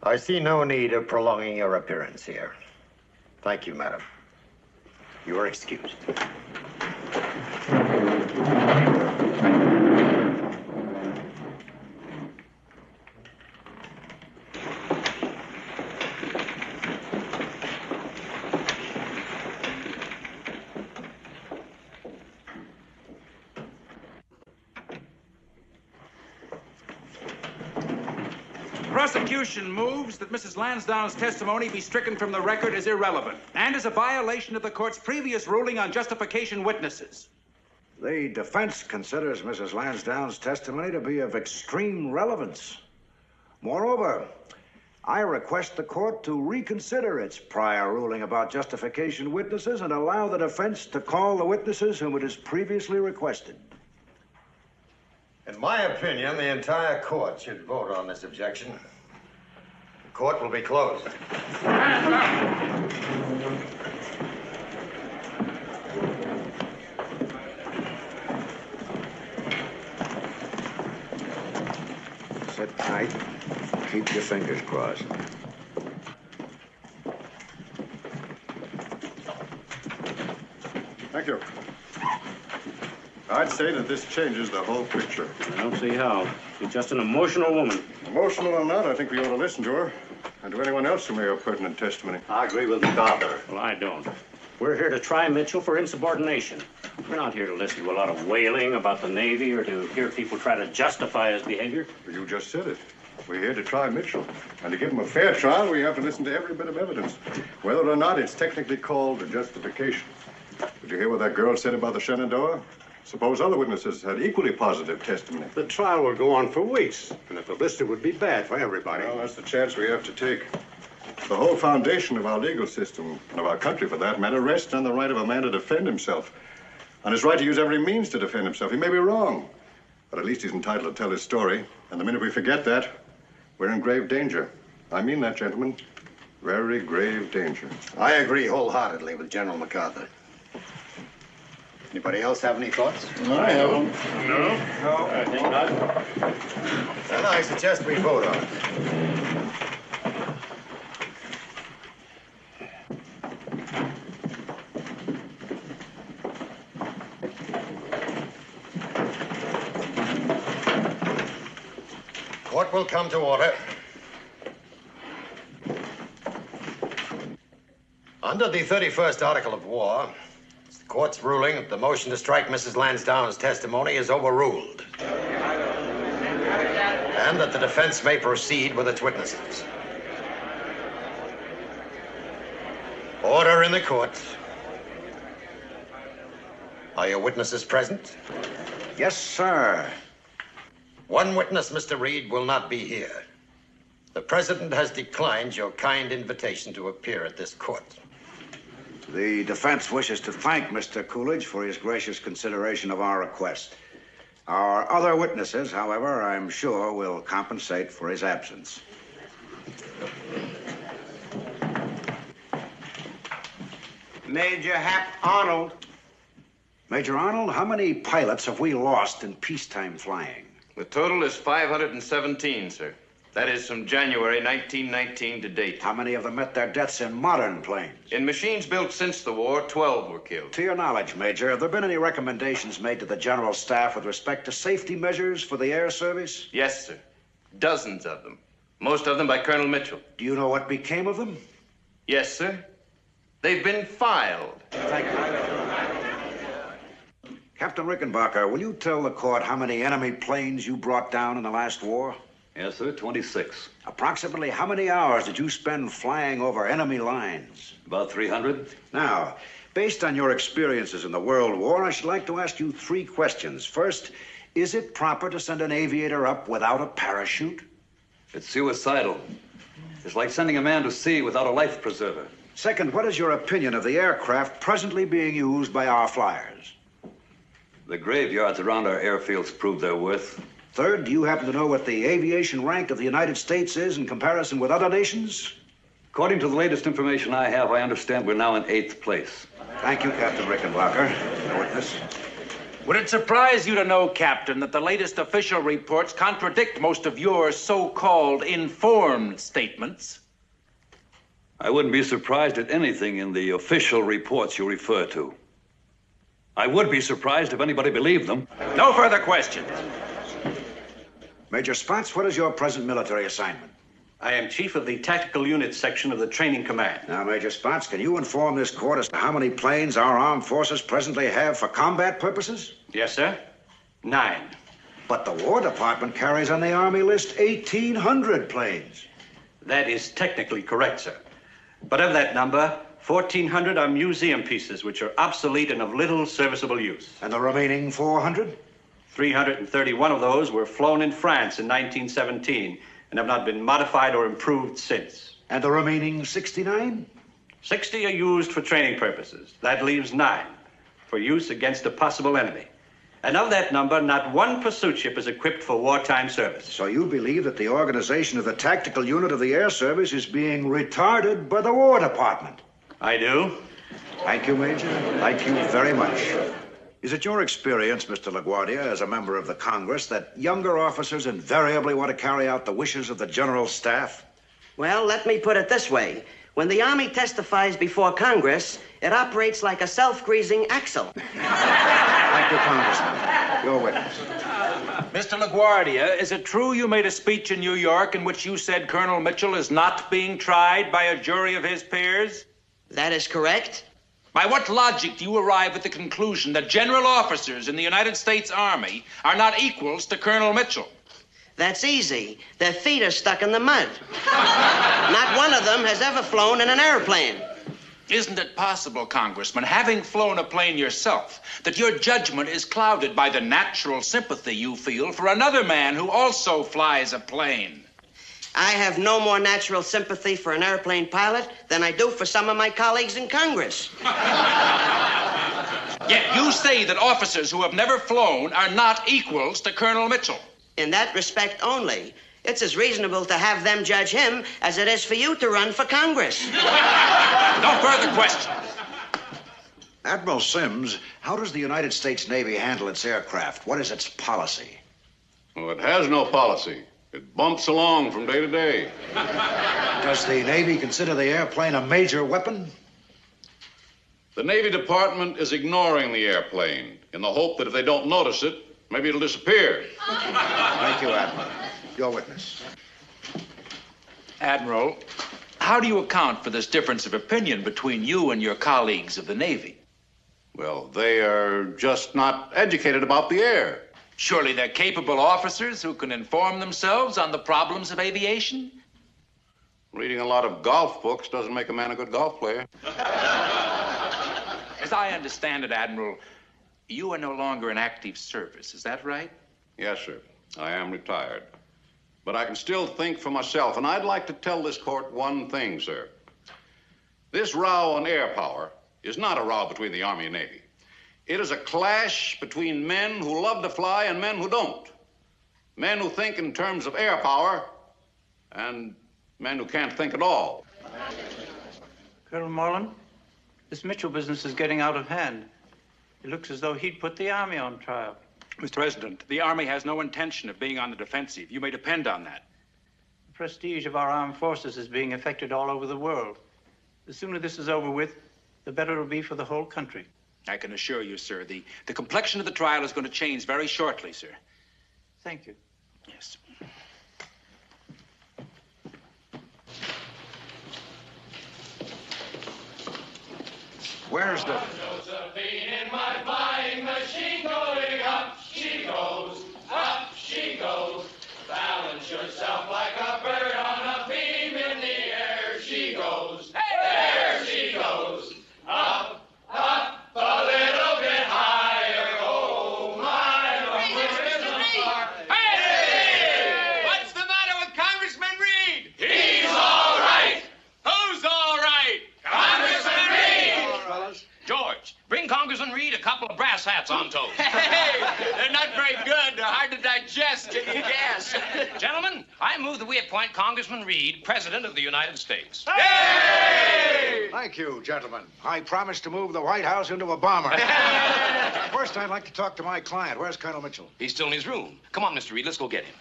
I see no need of prolonging your appearance here. Thank you, madam. You are excused. Prosecution moves that Mrs. Lansdowne's testimony be stricken from the record as irrelevant and as a violation of the court's previous ruling on justification witnesses. The defense considers Mrs. Lansdowne's testimony to be of extreme relevance. Moreover, I request the court to reconsider its prior ruling about justification witnesses and allow the defense to call the witnesses whom it has previously requested. In my opinion, the entire court should vote on this objection. The court will be closed. Sit tight. Keep your fingers crossed. Thank you. I'd say that this changes the whole picture. I don't see how. She's just an emotional woman. Emotional or not, I think we ought to listen to her. And to anyone else who may have pertinent testimony. I agree with MacArthur. Well, I don't. We're here to try Mitchell for insubordination. We're not here to listen to a lot of wailing about the Navy or to hear people try to justify his behavior. You just said it. We're here to try Mitchell. And to give him a fair trial, we have to listen to every bit of evidence, whether or not it's technically called a justification. Did you hear what that girl said about the Shenandoah? Suppose other witnesses had equally positive testimony. The trial will go on for weeks, and the publicity would be bad for everybody. Well, that's the chance we have to take. The whole foundation of our legal system, and of our country for that matter, rests on the right of a man to defend himself. On his right to use every means to defend himself. He may be wrong, but at least he's entitled to tell his story. And the minute we forget that, we're in grave danger. I mean that, gentlemen. Very grave danger. I agree wholeheartedly with General MacArthur. Anybody else have any thoughts? I haven't. No, I think not. Then I suggest we vote on it. Court will come to order. Under the 31st Article of War, it's the court's ruling that the motion to strike Mrs. Lansdowne's testimony is overruled. And that the defense may proceed with its witnesses. Order in the court. Are your witnesses present? Yes, sir. One witness, Mr. Reed, will not be here. The president has declined your kind invitation to appear at this court. The defense wishes to thank Mr. Coolidge for his gracious consideration of our request. Our other witnesses, however, I'm sure will compensate for his absence. Major Hap Arnold. Major Arnold, how many pilots have we lost in peacetime flying? The total is 517, sir. That is from January 1919 to date. How many of them met their deaths in modern planes? In machines built since the war, 12 were killed. To your knowledge, Major, have there been any recommendations made to the General Staff with respect to safety measures for the air service? Yes, sir. Dozens of them. Most of them by Colonel Mitchell. Do you know what became of them? Yes, sir. They've been filed. Thank you. Captain Rickenbacker, will you tell the court how many enemy planes you brought down in the last war? Yes, sir, 26. Approximately how many hours did you spend flying over enemy lines? About 300. Now, based on your experiences in the World War, I should like to ask you 3 questions. First, is it proper to send an aviator up without a parachute? It's suicidal. It's like sending a man to sea without a life preserver. Second, what is your opinion of the aircraft presently being used by our flyers? The graveyards around our airfields prove their worth. Third, do you happen to know what the aviation rank of the United States is in comparison with other nations? According to the latest information I have, I understand we're now in 8th place. Thank you, Captain Rickenbacker. No witness. Would it surprise you to know, Captain, that the latest official reports contradict most of your so-called informed statements? I wouldn't be surprised at anything in the official reports you refer to. I would be surprised if anybody believed them. No further questions. Major Spatz, what is your present military assignment? I am chief of the tactical unit section of the training command. Now, Major Spatz, can you inform this court as to how many planes our armed forces presently have for combat purposes? Yes, sir. 9. But the War Department carries on the Army list 1,800 planes. That is technically correct, sir. But of that number, 1,400 are museum pieces, which are obsolete and of little serviceable use. And the remaining 400? 331 of those were flown in France in 1917 and have not been modified or improved since. And the remaining 69? 60 are used for training purposes. That leaves 9 for use against a possible enemy. And of that number, not one pursuit ship is equipped for wartime service. So you believe that the organization of the tactical unit of the Air Service is being retarded by the War Department? I do. Thank you, Major. Thank you very much. Is it your experience, Mr. LaGuardia, as a member of the Congress, that younger officers invariably want to carry out the wishes of the General Staff? Well, let me put it this way. When the Army testifies before Congress, it operates like a self-greasing axle. Thank you, Congressman. Your witness. Mr. LaGuardia, is it true you made a speech in New York in which you said Colonel Mitchell is not being tried by a jury of his peers? That is correct. By what logic do you arrive at the conclusion that general officers in the United States Army are not equals to Colonel Mitchell? That's easy. Their feet are stuck in the mud. Not one of them has ever flown in an airplane. Isn't it possible, Congressman, having flown a plane yourself, that your judgment is clouded by the natural sympathy you feel for another man who also flies a plane? I have no more natural sympathy for an airplane pilot than I do for some of my colleagues in Congress. Yet you say that officers who have never flown are not equals to Colonel Mitchell. In that respect only. It's as reasonable to have them judge him as it is for you to run for Congress. No further questions. Admiral Sims, how does the United States Navy handle its aircraft? What is its policy? Well, it has no policy. It bumps along from day to day. Does the Navy consider the airplane a major weapon? The Navy Department is ignoring the airplane in the hope that if they don't notice it, maybe it'll disappear. Thank you, Admiral. Your witness. Admiral, how do you account for this difference of opinion between you and your colleagues of the Navy? Well, they are just not educated about the air. Surely they're capable officers who can inform themselves on the problems of aviation? Reading a lot of golf books doesn't make a man a good golf player. As I understand it, Admiral, you are no longer in active service. Is that right? Yes, sir. I am retired. But I can still think for myself, and I'd like to tell this court one thing, sir. This row on air power is not a row between the Army and Navy. It is a clash between men who love to fly and men who don't. Men who think in terms of air power and men who can't think at all. Colonel Moreland, this Mitchell business is getting out of hand. It looks as though he'd put the Army on trial. Mr. President, the Army has no intention of being on the defensive. You may depend on that. The prestige of our armed forces is being affected all over the world. The sooner this is over with, the better it'll be for the whole country. I can assure you, sir, the complexion of the trial is going to change very shortly, sir. Thank you. Yes. Where's the... Josephine in my flying machine going up she goes, up she goes. Balance yourself like a bird on a beam in the air she goes. There she goes. Up, up, a little bit higher. Oh, my, Hey! What's the matter with Congressman Reed? He's all right. Who's all right? Congressman Reed. George, bring Congressman Reed a couple of brass hats on toast. Hey, they're not very good. They're hard to digest. Yes. Gentlemen, I move that we appoint Congressman Reed President of the United States. Hey! Thank you, gentlemen. I promised to move the White House into a bomber. First, I'd like to talk to my client. Where's Colonel Mitchell? He's still in his room. Come on, Mr. Reed, let's go get him.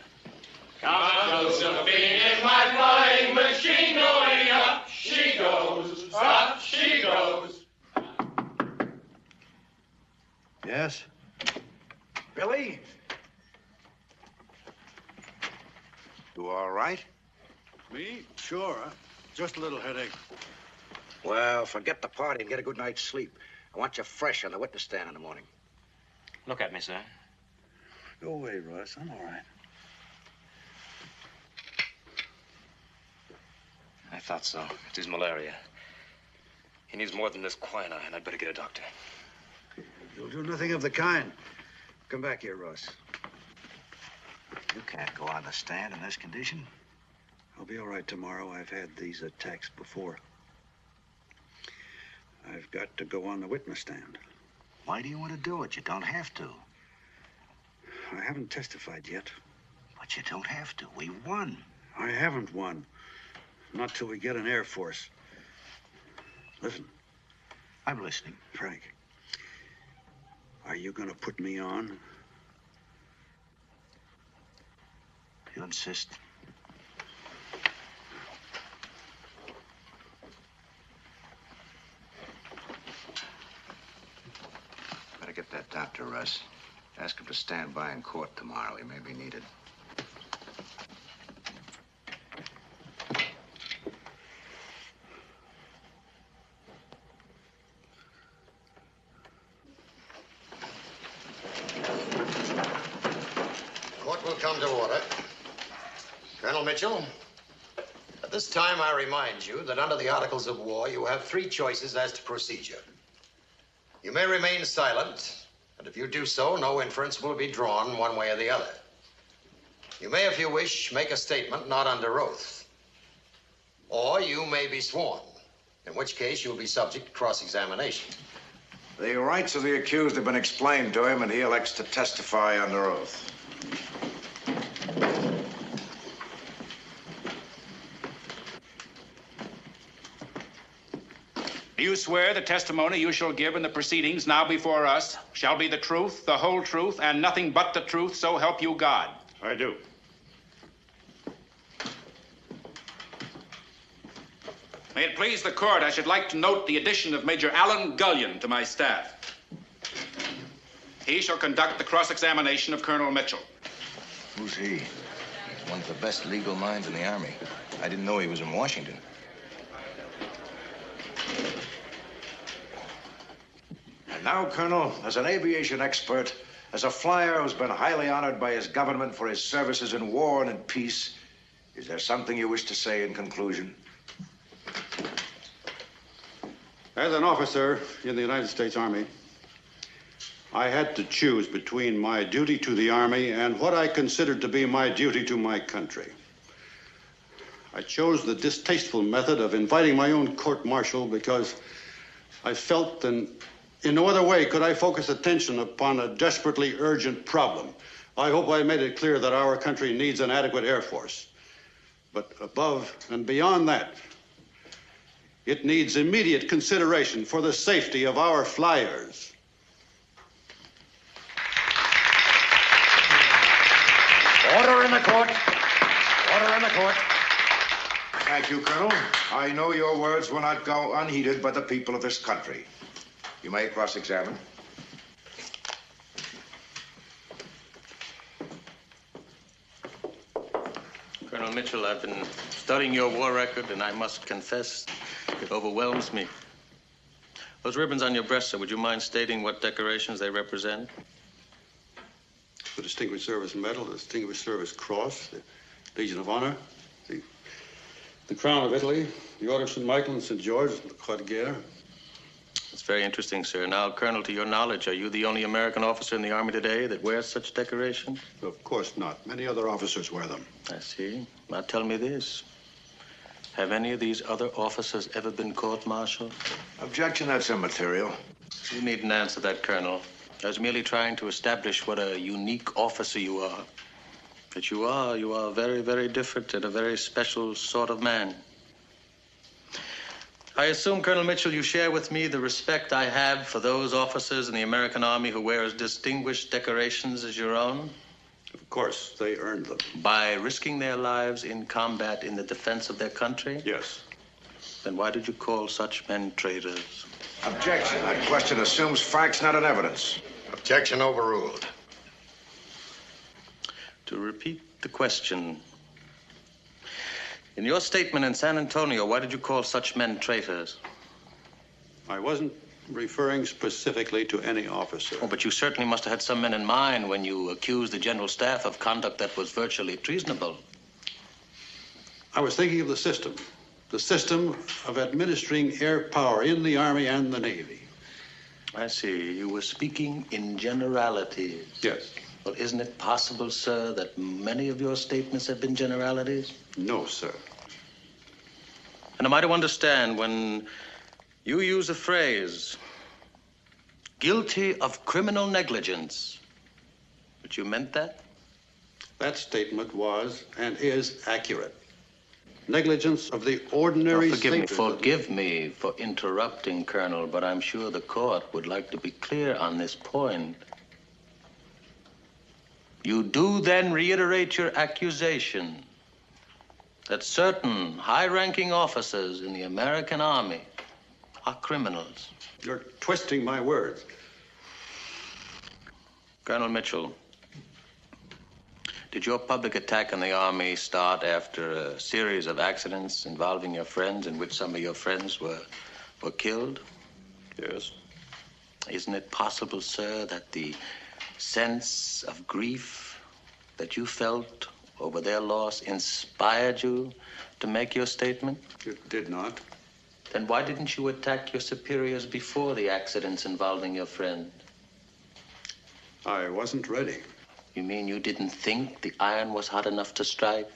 Come on, Josephine in my flying machine going up she goes, up she goes. Yes? Billy? You all right? Me? Sure. Just a little headache. Well, forget the party and get a good night's sleep. I want you fresh on the witness stand in the morning. Look at me, sir. Go away, Russ. I'm all right. I thought so. It's his malaria. He needs more than this quinine. I'd better get a doctor. You'll do nothing of the kind. Come back here, Russ. You can't go on the stand in this condition. I'll be all right tomorrow. I've had these attacks before. I've got to go on the witness stand. Why do you want to do it? You don't have to. I haven't testified yet. But you don't have to. We won. I haven't won. Not till we get an Air Force. Listen. I'm listening. Frank, are you going to put me on? You insist. out to Russ. Ask him to stand by in court tomorrow. He may be needed. Court will come to order. Colonel Mitchell, at this time I remind you that under the Articles of War, you have three choices as to procedure. You may remain silent, and if you do so, no inference will be drawn one way or the other. You may, if you wish, make a statement not under oath. Or you may be sworn, in which case you'll be subject to cross-examination. The rights of the accused have been explained to him, and he elects to testify under oath. Do you swear the testimony you shall give in the proceedings now before us shall be the truth, the whole truth, and nothing but the truth, so help you God? I do. May it please the court, I should like to note the addition of Major Alan Gullion to my staff. He shall conduct the cross-examination of Colonel Mitchell. Who's he? He's one of the best legal minds in the Army. I didn't know he was in Washington. And now, Colonel, as an aviation expert, as a flyer who's been highly honored by his government for his services in war and in peace, is there something you wish to say in conclusion? As an officer in the United States Army, I had to choose between my duty to the Army and what I considered to be my duty to my country. I chose the distasteful method of inviting my own court-martial because I felt that in no other way could I focus attention upon a desperately urgent problem. I hope I made it clear that our country needs an adequate Air Force. But above and beyond that, it needs immediate consideration for the safety of our flyers. Order in the court. Order in the court. Thank you, Colonel. I know your words will not go unheeded by the people of this country. You may cross-examine. Colonel Mitchell, I've been studying your war record, and I must confess it overwhelms me. Those ribbons on your breast, sir, would you mind stating what decorations they represent? The Distinguished Service Medal, the Distinguished Service Cross, the Legion of Honor, the Crown of Italy, the Order of St. Michael and St. George, and the Croix de Guerre. That's very interesting, sir. Now, Colonel, to your knowledge, are you the only American officer in the Army today that wears such decorations? Of course not. Many other officers wear them. I see. Now, tell me this. Have any of these other officers ever been court-martialed? Objection, that's immaterial. You needn't answer that, Colonel. I was merely trying to establish what a unique officer you are. That you are very, very different and a very special sort of man. I assume, Colonel Mitchell, you share with me the respect I have for those officers in the American Army who wear as distinguished decorations as your own? Of course, they earned them. By risking their lives in combat in the defense of their country? Yes. Then why did you call such men traitors? Objection. That question assumes facts, not an evidence. Objection overruled. To repeat the question, in your statement in San Antonio, why did you call such men traitors? I wasn't referring specifically to any officer. Oh, but you certainly must have had some men in mind when you accused the General Staff of conduct that was virtually treasonable. I was thinking of the system of administering air power in the Army and the Navy. I see. You were speaking in generalities. Yes. Well, isn't it possible, sir, that many of your statements have been generalities? No, sir. And am I to understand when you use a phrase, guilty of criminal negligence, that you meant that? That statement was and is accurate. Negligence of the ordinary safety. Forgive me for interrupting, Colonel, but I'm sure the court would like to be clear on this point. You do then reiterate your accusation that certain high-ranking officers in the American Army are criminals. You're twisting my words. Colonel Mitchell, did your public attack on the Army start after a series of accidents involving your friends in which some of your friends were killed? Yes. Isn't it possible, sir, that the sense of grief that you felt over their loss inspired you to make your statement? It did not. Then why didn't you attack your superiors before the accidents involving your friend? I wasn't ready. You mean you didn't think the iron was hot enough to strike?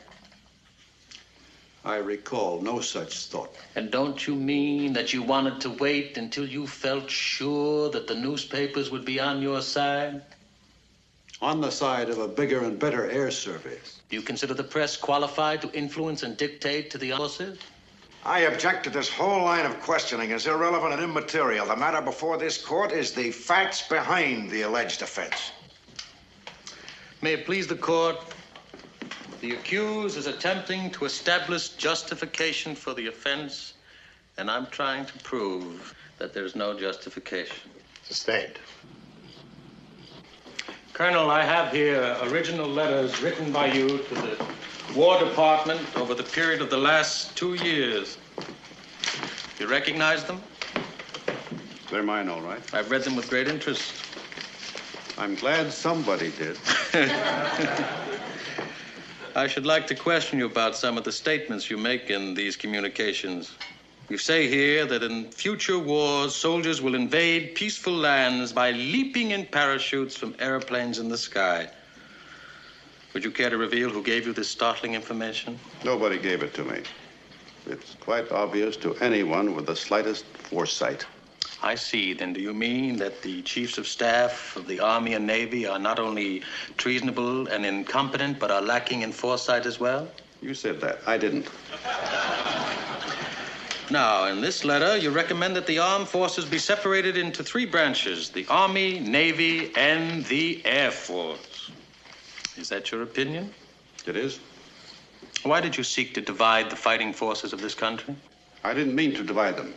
I recall no such thought. And don't you mean that you wanted to wait until you felt sure that the newspapers would be on your side? On the side of a bigger and better air service. Do you consider the press qualified to influence and dictate to the officers? I object to this whole line of questioning as irrelevant and immaterial. The matter before this court is the facts behind the alleged offense. May it please the court, the accused is attempting to establish justification for the offense, and I'm trying to prove that there's no justification. Sustained. Colonel, I have here original letters written by you to the War Department over the period of the last 2 years. You recognize them? They're mine, all right. I've read them with great interest. I'm glad somebody did. I should like to question you about some of the statements you make in these communications. You say here that in future wars, soldiers will invade peaceful lands by leaping in parachutes from airplanes in the sky. Would you care to reveal who gave you this startling information? Nobody gave it to me. It's quite obvious to anyone with the slightest foresight. I see. Then do you mean that the chiefs of staff of the Army and Navy are not only treasonable and incompetent, but are lacking in foresight as well? You said that. I didn't. Now, in this letter, you recommend that the armed forces be separated into 3 branches: the Army, Navy, and the Air Force. Is that your opinion? It is. Why did you seek to divide the fighting forces of this country? I didn't mean to divide them.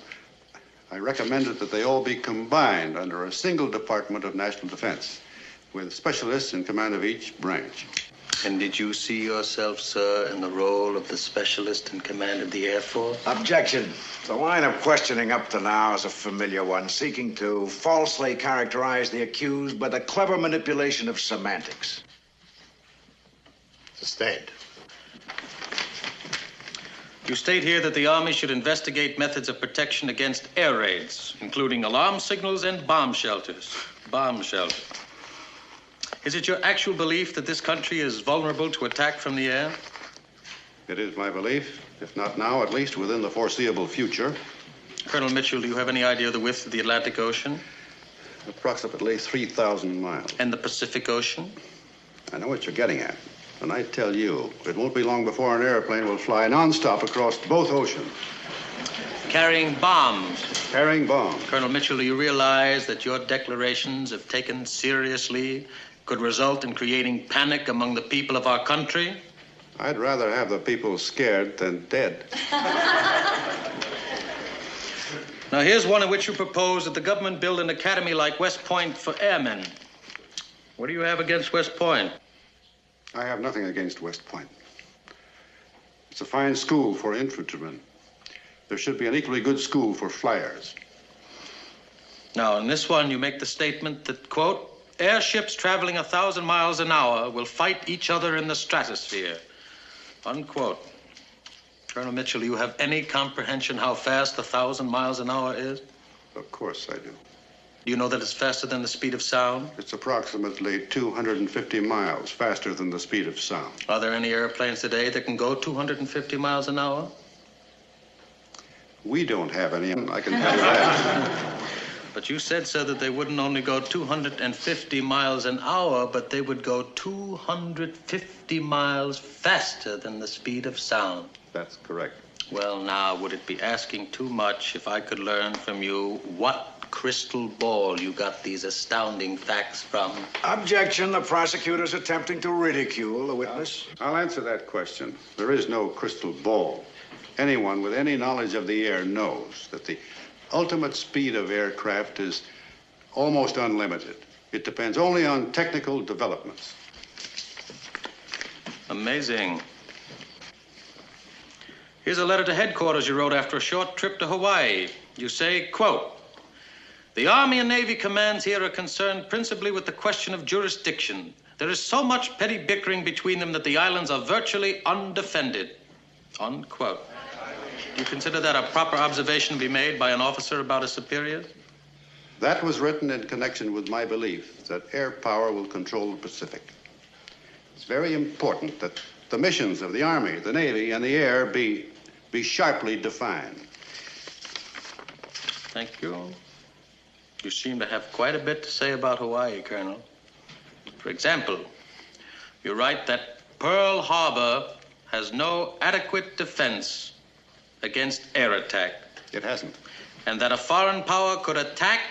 I recommended that they all be combined under a single Department of National Defense, with specialists in command of each branch. And did you see yourself, sir, in the role of the specialist in command of the Air Force? Objection. The line of questioning up to now is a familiar one, seeking to falsely characterize the accused by the clever manipulation of semantics. Sustained. You state here that the Army should investigate methods of protection against air raids, including alarm signals and bomb shelters. Bomb shelters. Is it your actual belief that this country is vulnerable to attack from the air? It is my belief, if not now, at least within the foreseeable future. Colonel Mitchell, do you have any idea of the width of the Atlantic Ocean? Approximately 3,000 miles. And the Pacific Ocean? I know what you're getting at. And I tell you, it won't be long before an airplane will fly nonstop across both oceans. Carrying bombs. Carrying bombs. Colonel Mitchell, do you realize that your declarations, if taken seriously, could result in creating panic among the people of our country? I'd rather have the people scared than dead. Now, here's one in which you propose that the government build an academy like West Point for airmen. What do you have against West Point? I have nothing against West Point. It's a fine school for infantrymen. There should be an equally good school for flyers. Now, in this one, you make the statement that, quote, airships traveling 1,000 miles an hour will fight each other in the stratosphere, unquote. Colonel Mitchell, do you have any comprehension how fast 1,000 miles an hour is? Of course I do. Do you know that it's faster than the speed of sound? It's approximately 250 miles faster than the speed of sound. Are there any airplanes today that can go 250 miles an hour? We don't have any, I can tell you that. But you said, sir, that they wouldn't only go 250 miles an hour, but they would go 250 miles faster than the speed of sound. That's correct. Well, now, would it be asking too much if I could learn from you what crystal ball you got these astounding facts from? Objection. The prosecutor's attempting to ridicule the witness. I'll answer that question. There is no crystal ball. Anyone with any knowledge of the air knows that the ultimate speed of aircraft is almost unlimited. It depends only on technical developments. Amazing. Here's a letter to headquarters you wrote after a short trip to Hawaii. You say, quote, "The Army and Navy commands here are concerned principally with the question of jurisdiction. There is so much petty bickering between them that the islands are virtually undefended." Unquote. Do you consider that a proper observation to be made by an officer about his superiors? That was written in connection with my belief that air power will control the Pacific. It's very important that the missions of the Army, the Navy, and the air be sharply defined. Thank you. You seem to have quite a bit to say about Hawaii, Colonel. For example, you write that Pearl Harbor has no adequate defense against air attack. It hasn't. And that a foreign power could attack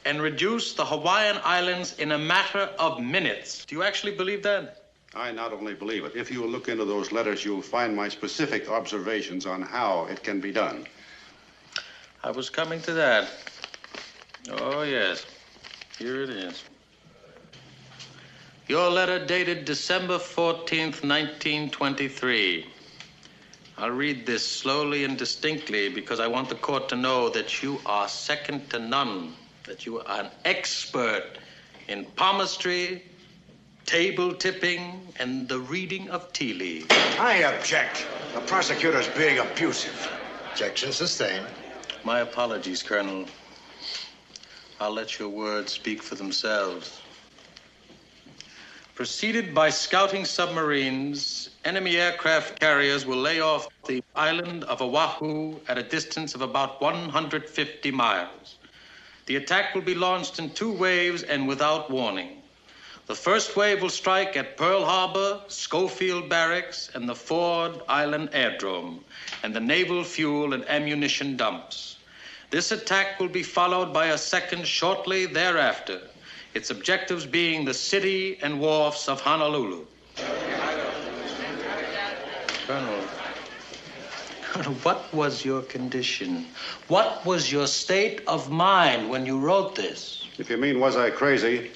and reduce the Hawaiian Islands in a matter of minutes. Do you actually believe that? I not only believe it. If you will look into those letters, you'll find my specific observations on how it can be done. I was coming to that. Oh, yes. Here it is. Your letter dated December 14th, 1923. I'll read this slowly and distinctly because I want the court to know that you are second to none, that you are an expert in palmistry, table tipping, and the reading of tea leaves. I object. The prosecutor's being abusive. Objection sustained. My apologies, Colonel. I'll let your words speak for themselves. Preceded by scouting submarines, enemy aircraft carriers will lay off the island of Oahu at a distance of about 150 miles. The attack will be launched in 2 waves and without warning. The first wave will strike at Pearl Harbor, Schofield Barracks, and the Ford Island Airdrome, and the naval fuel and ammunition dumps. This attack will be followed by a second shortly thereafter, its objectives being the city and wharfs of Honolulu. Colonel, what was your condition? What was your state of mind when you wrote this? If you mean, was I crazy?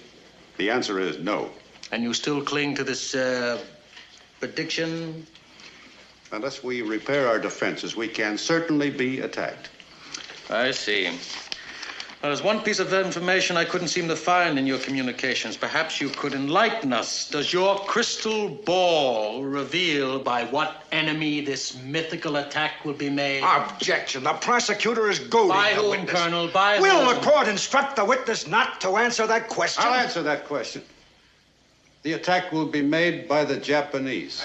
The answer is no. And you still cling to this prediction? Unless we repair our defenses, we can certainly be attacked. I see. Well, there's one piece of information I couldn't seem to find in your communications. Perhaps you could enlighten us. Does your crystal ball reveal by what enemy this mythical attack will be made? Objection. The prosecutor is goading By the whom, witness. Colonel? By Will whom? the court instruct the witness not to answer that question? I'll answer that question. The attack will be made by the Japanese.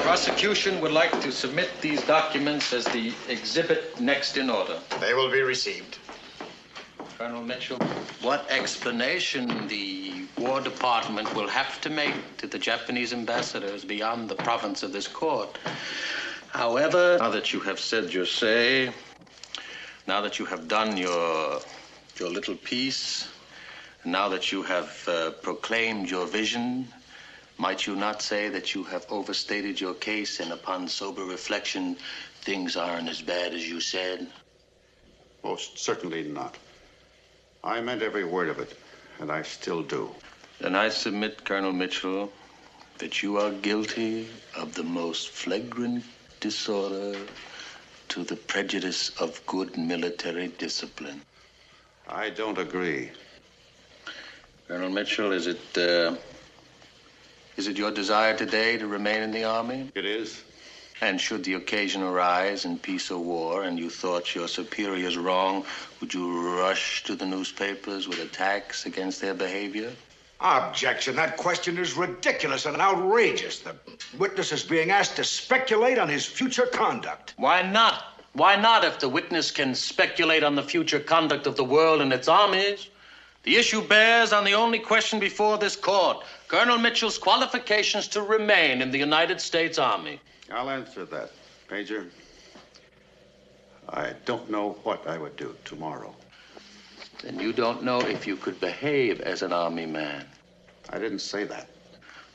Prosecution would like to submit these documents as the exhibit next in order. They will be received. Colonel Mitchell, what explanation the War Department will have to make to the Japanese ambassadors beyond the province of this court. However, now that you have said your say, now that you have done your little piece, now that you have proclaimed your vision, might you not say that you have overstated your case and upon sober reflection, things aren't as bad as you said? Most certainly not. I meant every word of it, and I still do. Then I submit, Colonel Mitchell, that you are guilty of the most flagrant disorder to the prejudice of good military discipline. I don't agree. Colonel Mitchell, is it your desire today to remain in the Army? It is. And should the occasion arise in peace or war and you thought your superiors wrong, would you rush to the newspapers with attacks against their behavior? Objection. That question is ridiculous and outrageous. The witness is being asked to speculate on his future conduct. Why not? Why not if the witness can speculate on the future conduct of the world and its armies? The issue bears on the only question before this court, Colonel Mitchell's qualifications to remain in the United States Army. I'll answer that, Major. I don't know what I would do tomorrow. Then you don't know if you could behave as an Army man. I didn't say that.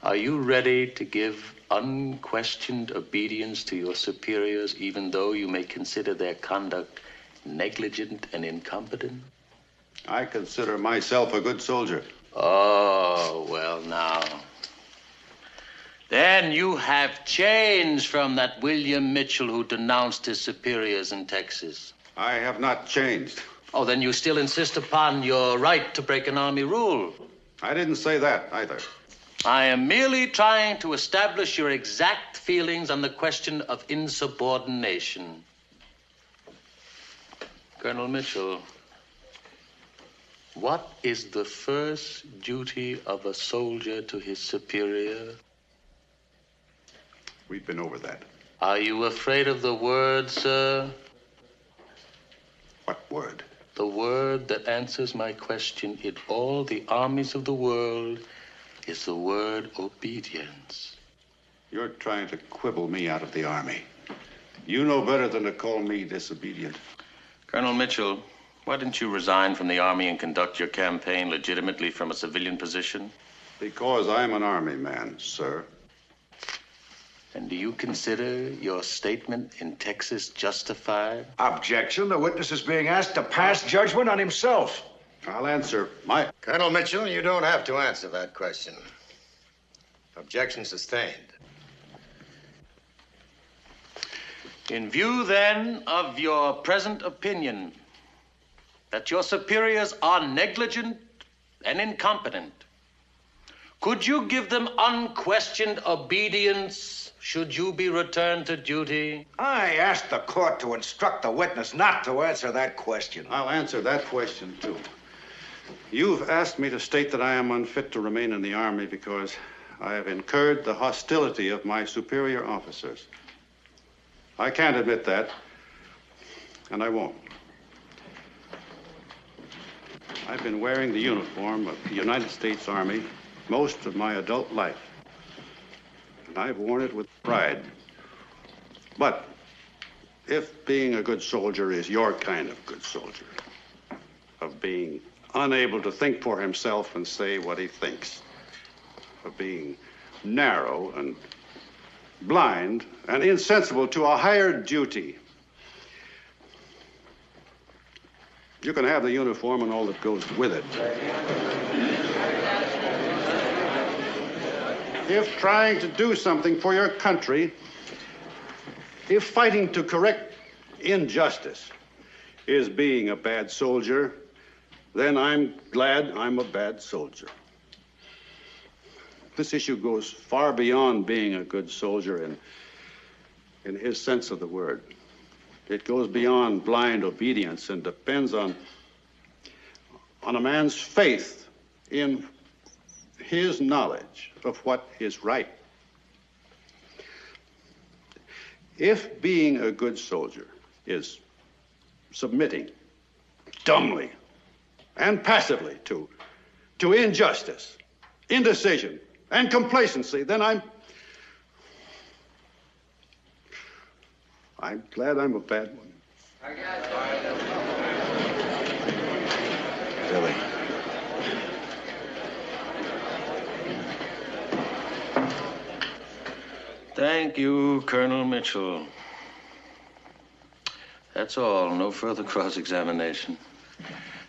Are you ready to give unquestioned obedience to your superiors, even though you may consider their conduct negligent and incompetent? I consider myself a good soldier. Oh, well, now. Then you have changed from that William Mitchell who denounced his superiors in Texas. I have not changed. Oh, then you still insist upon your right to break an army rule. I didn't say that either. I am merely trying to establish your exact feelings on the question of insubordination. Colonel Mitchell, what is the first duty of a soldier to his superior? We've been over that. Are you afraid of the word, sir? What word? The word that answers my question in all the armies of the world is the word obedience. You're trying to quibble me out of the army. You know better than to call me disobedient. Colonel Mitchell, why didn't you resign from the army and conduct your campaign legitimately from a civilian position? Because I'm an army man, sir. And do you consider your statement in Texas justified? Objection. The witness is being asked to pass judgment on himself. I'll answer my... Colonel Mitchell, you don't have to answer that question. Objection sustained. In view, then, of your present opinion that your superiors are negligent and incompetent, could you give them unquestioned obedience should you be returned to duty? I asked the court to instruct the witness not to answer that question. I'll answer that question, too. You've asked me to state that I am unfit to remain in the Army because I have incurred the hostility of my superior officers. I can't admit that, and I won't. I've been wearing the uniform of the United States Army most of my adult life, and I've worn it with pride. But if being a good soldier is your kind of good soldier, of being unable to think for himself and say what he thinks, of being narrow and blind and insensible to a higher duty, you can have the uniform and all that goes with it. If trying to do something for your country, if fighting to correct injustice is being a bad soldier, then I'm glad I'm a bad soldier. This issue goes far beyond being a good soldier in his sense of the word. It goes beyond blind obedience and depends on a man's faith in his knowledge of what is right. If being a good soldier is submitting dumbly and passively to injustice, indecision, and complacency, then I'm glad I'm a bad one. Billy. Thank you, Colonel Mitchell. That's all. No further cross-examination.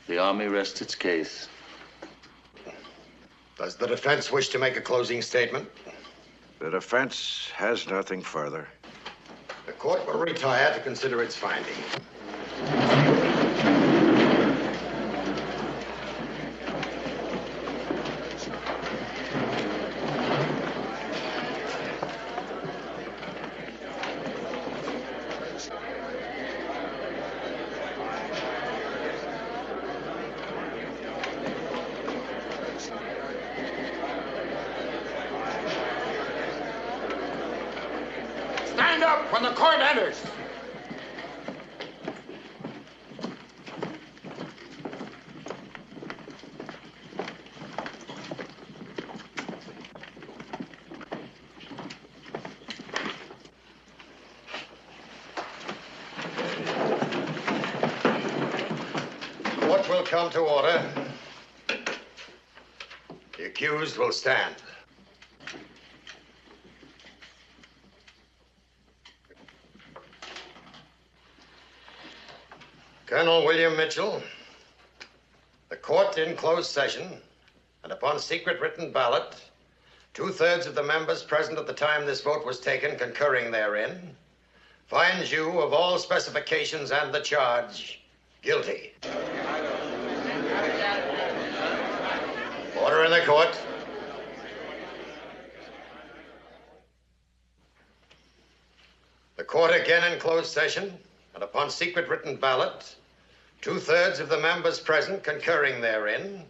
The Army rests its case. Does the defense wish to make a closing statement? The defense has nothing further. The court will retire to consider its finding. Stand up when the court enters. Court will come to order. The accused will stand. Colonel William Mitchell, the court in closed session, and upon secret written ballot, 2/3 of the members present at the time this vote was taken concurring therein, finds you of all specifications and the charge guilty. Order in the court. The court again in closed session, and upon secret written ballot, 2/3 of the members present concurring therein,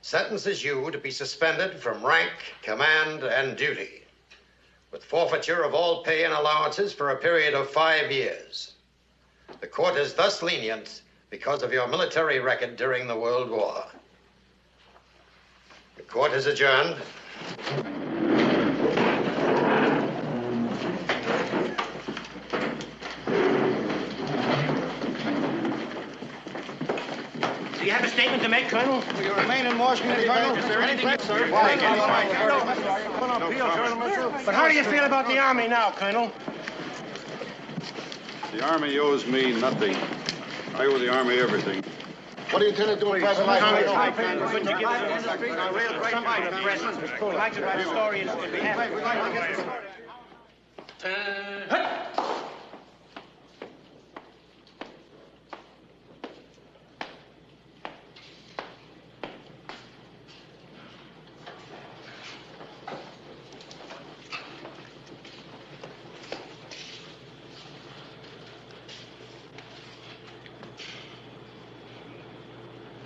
sentences you to be suspended from rank, command, and duty, with forfeiture of all pay and allowances for a period of 5 years. The court is thus lenient because of your military record during the World War. The court is adjourned. Do you have a statement to make, Colonel? Will you remain in Washington, Colonel? Is there anything, sir? But how do you feel about the Army now, Colonel? The Army owes me nothing. I owe the Army everything. What do you intend to do in private life? Couldn't you give us a somebody to press? We'd like to write a story in behalf of...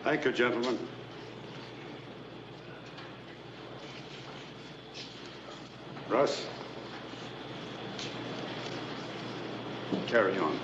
Thank you, gentlemen. Russ, carry on.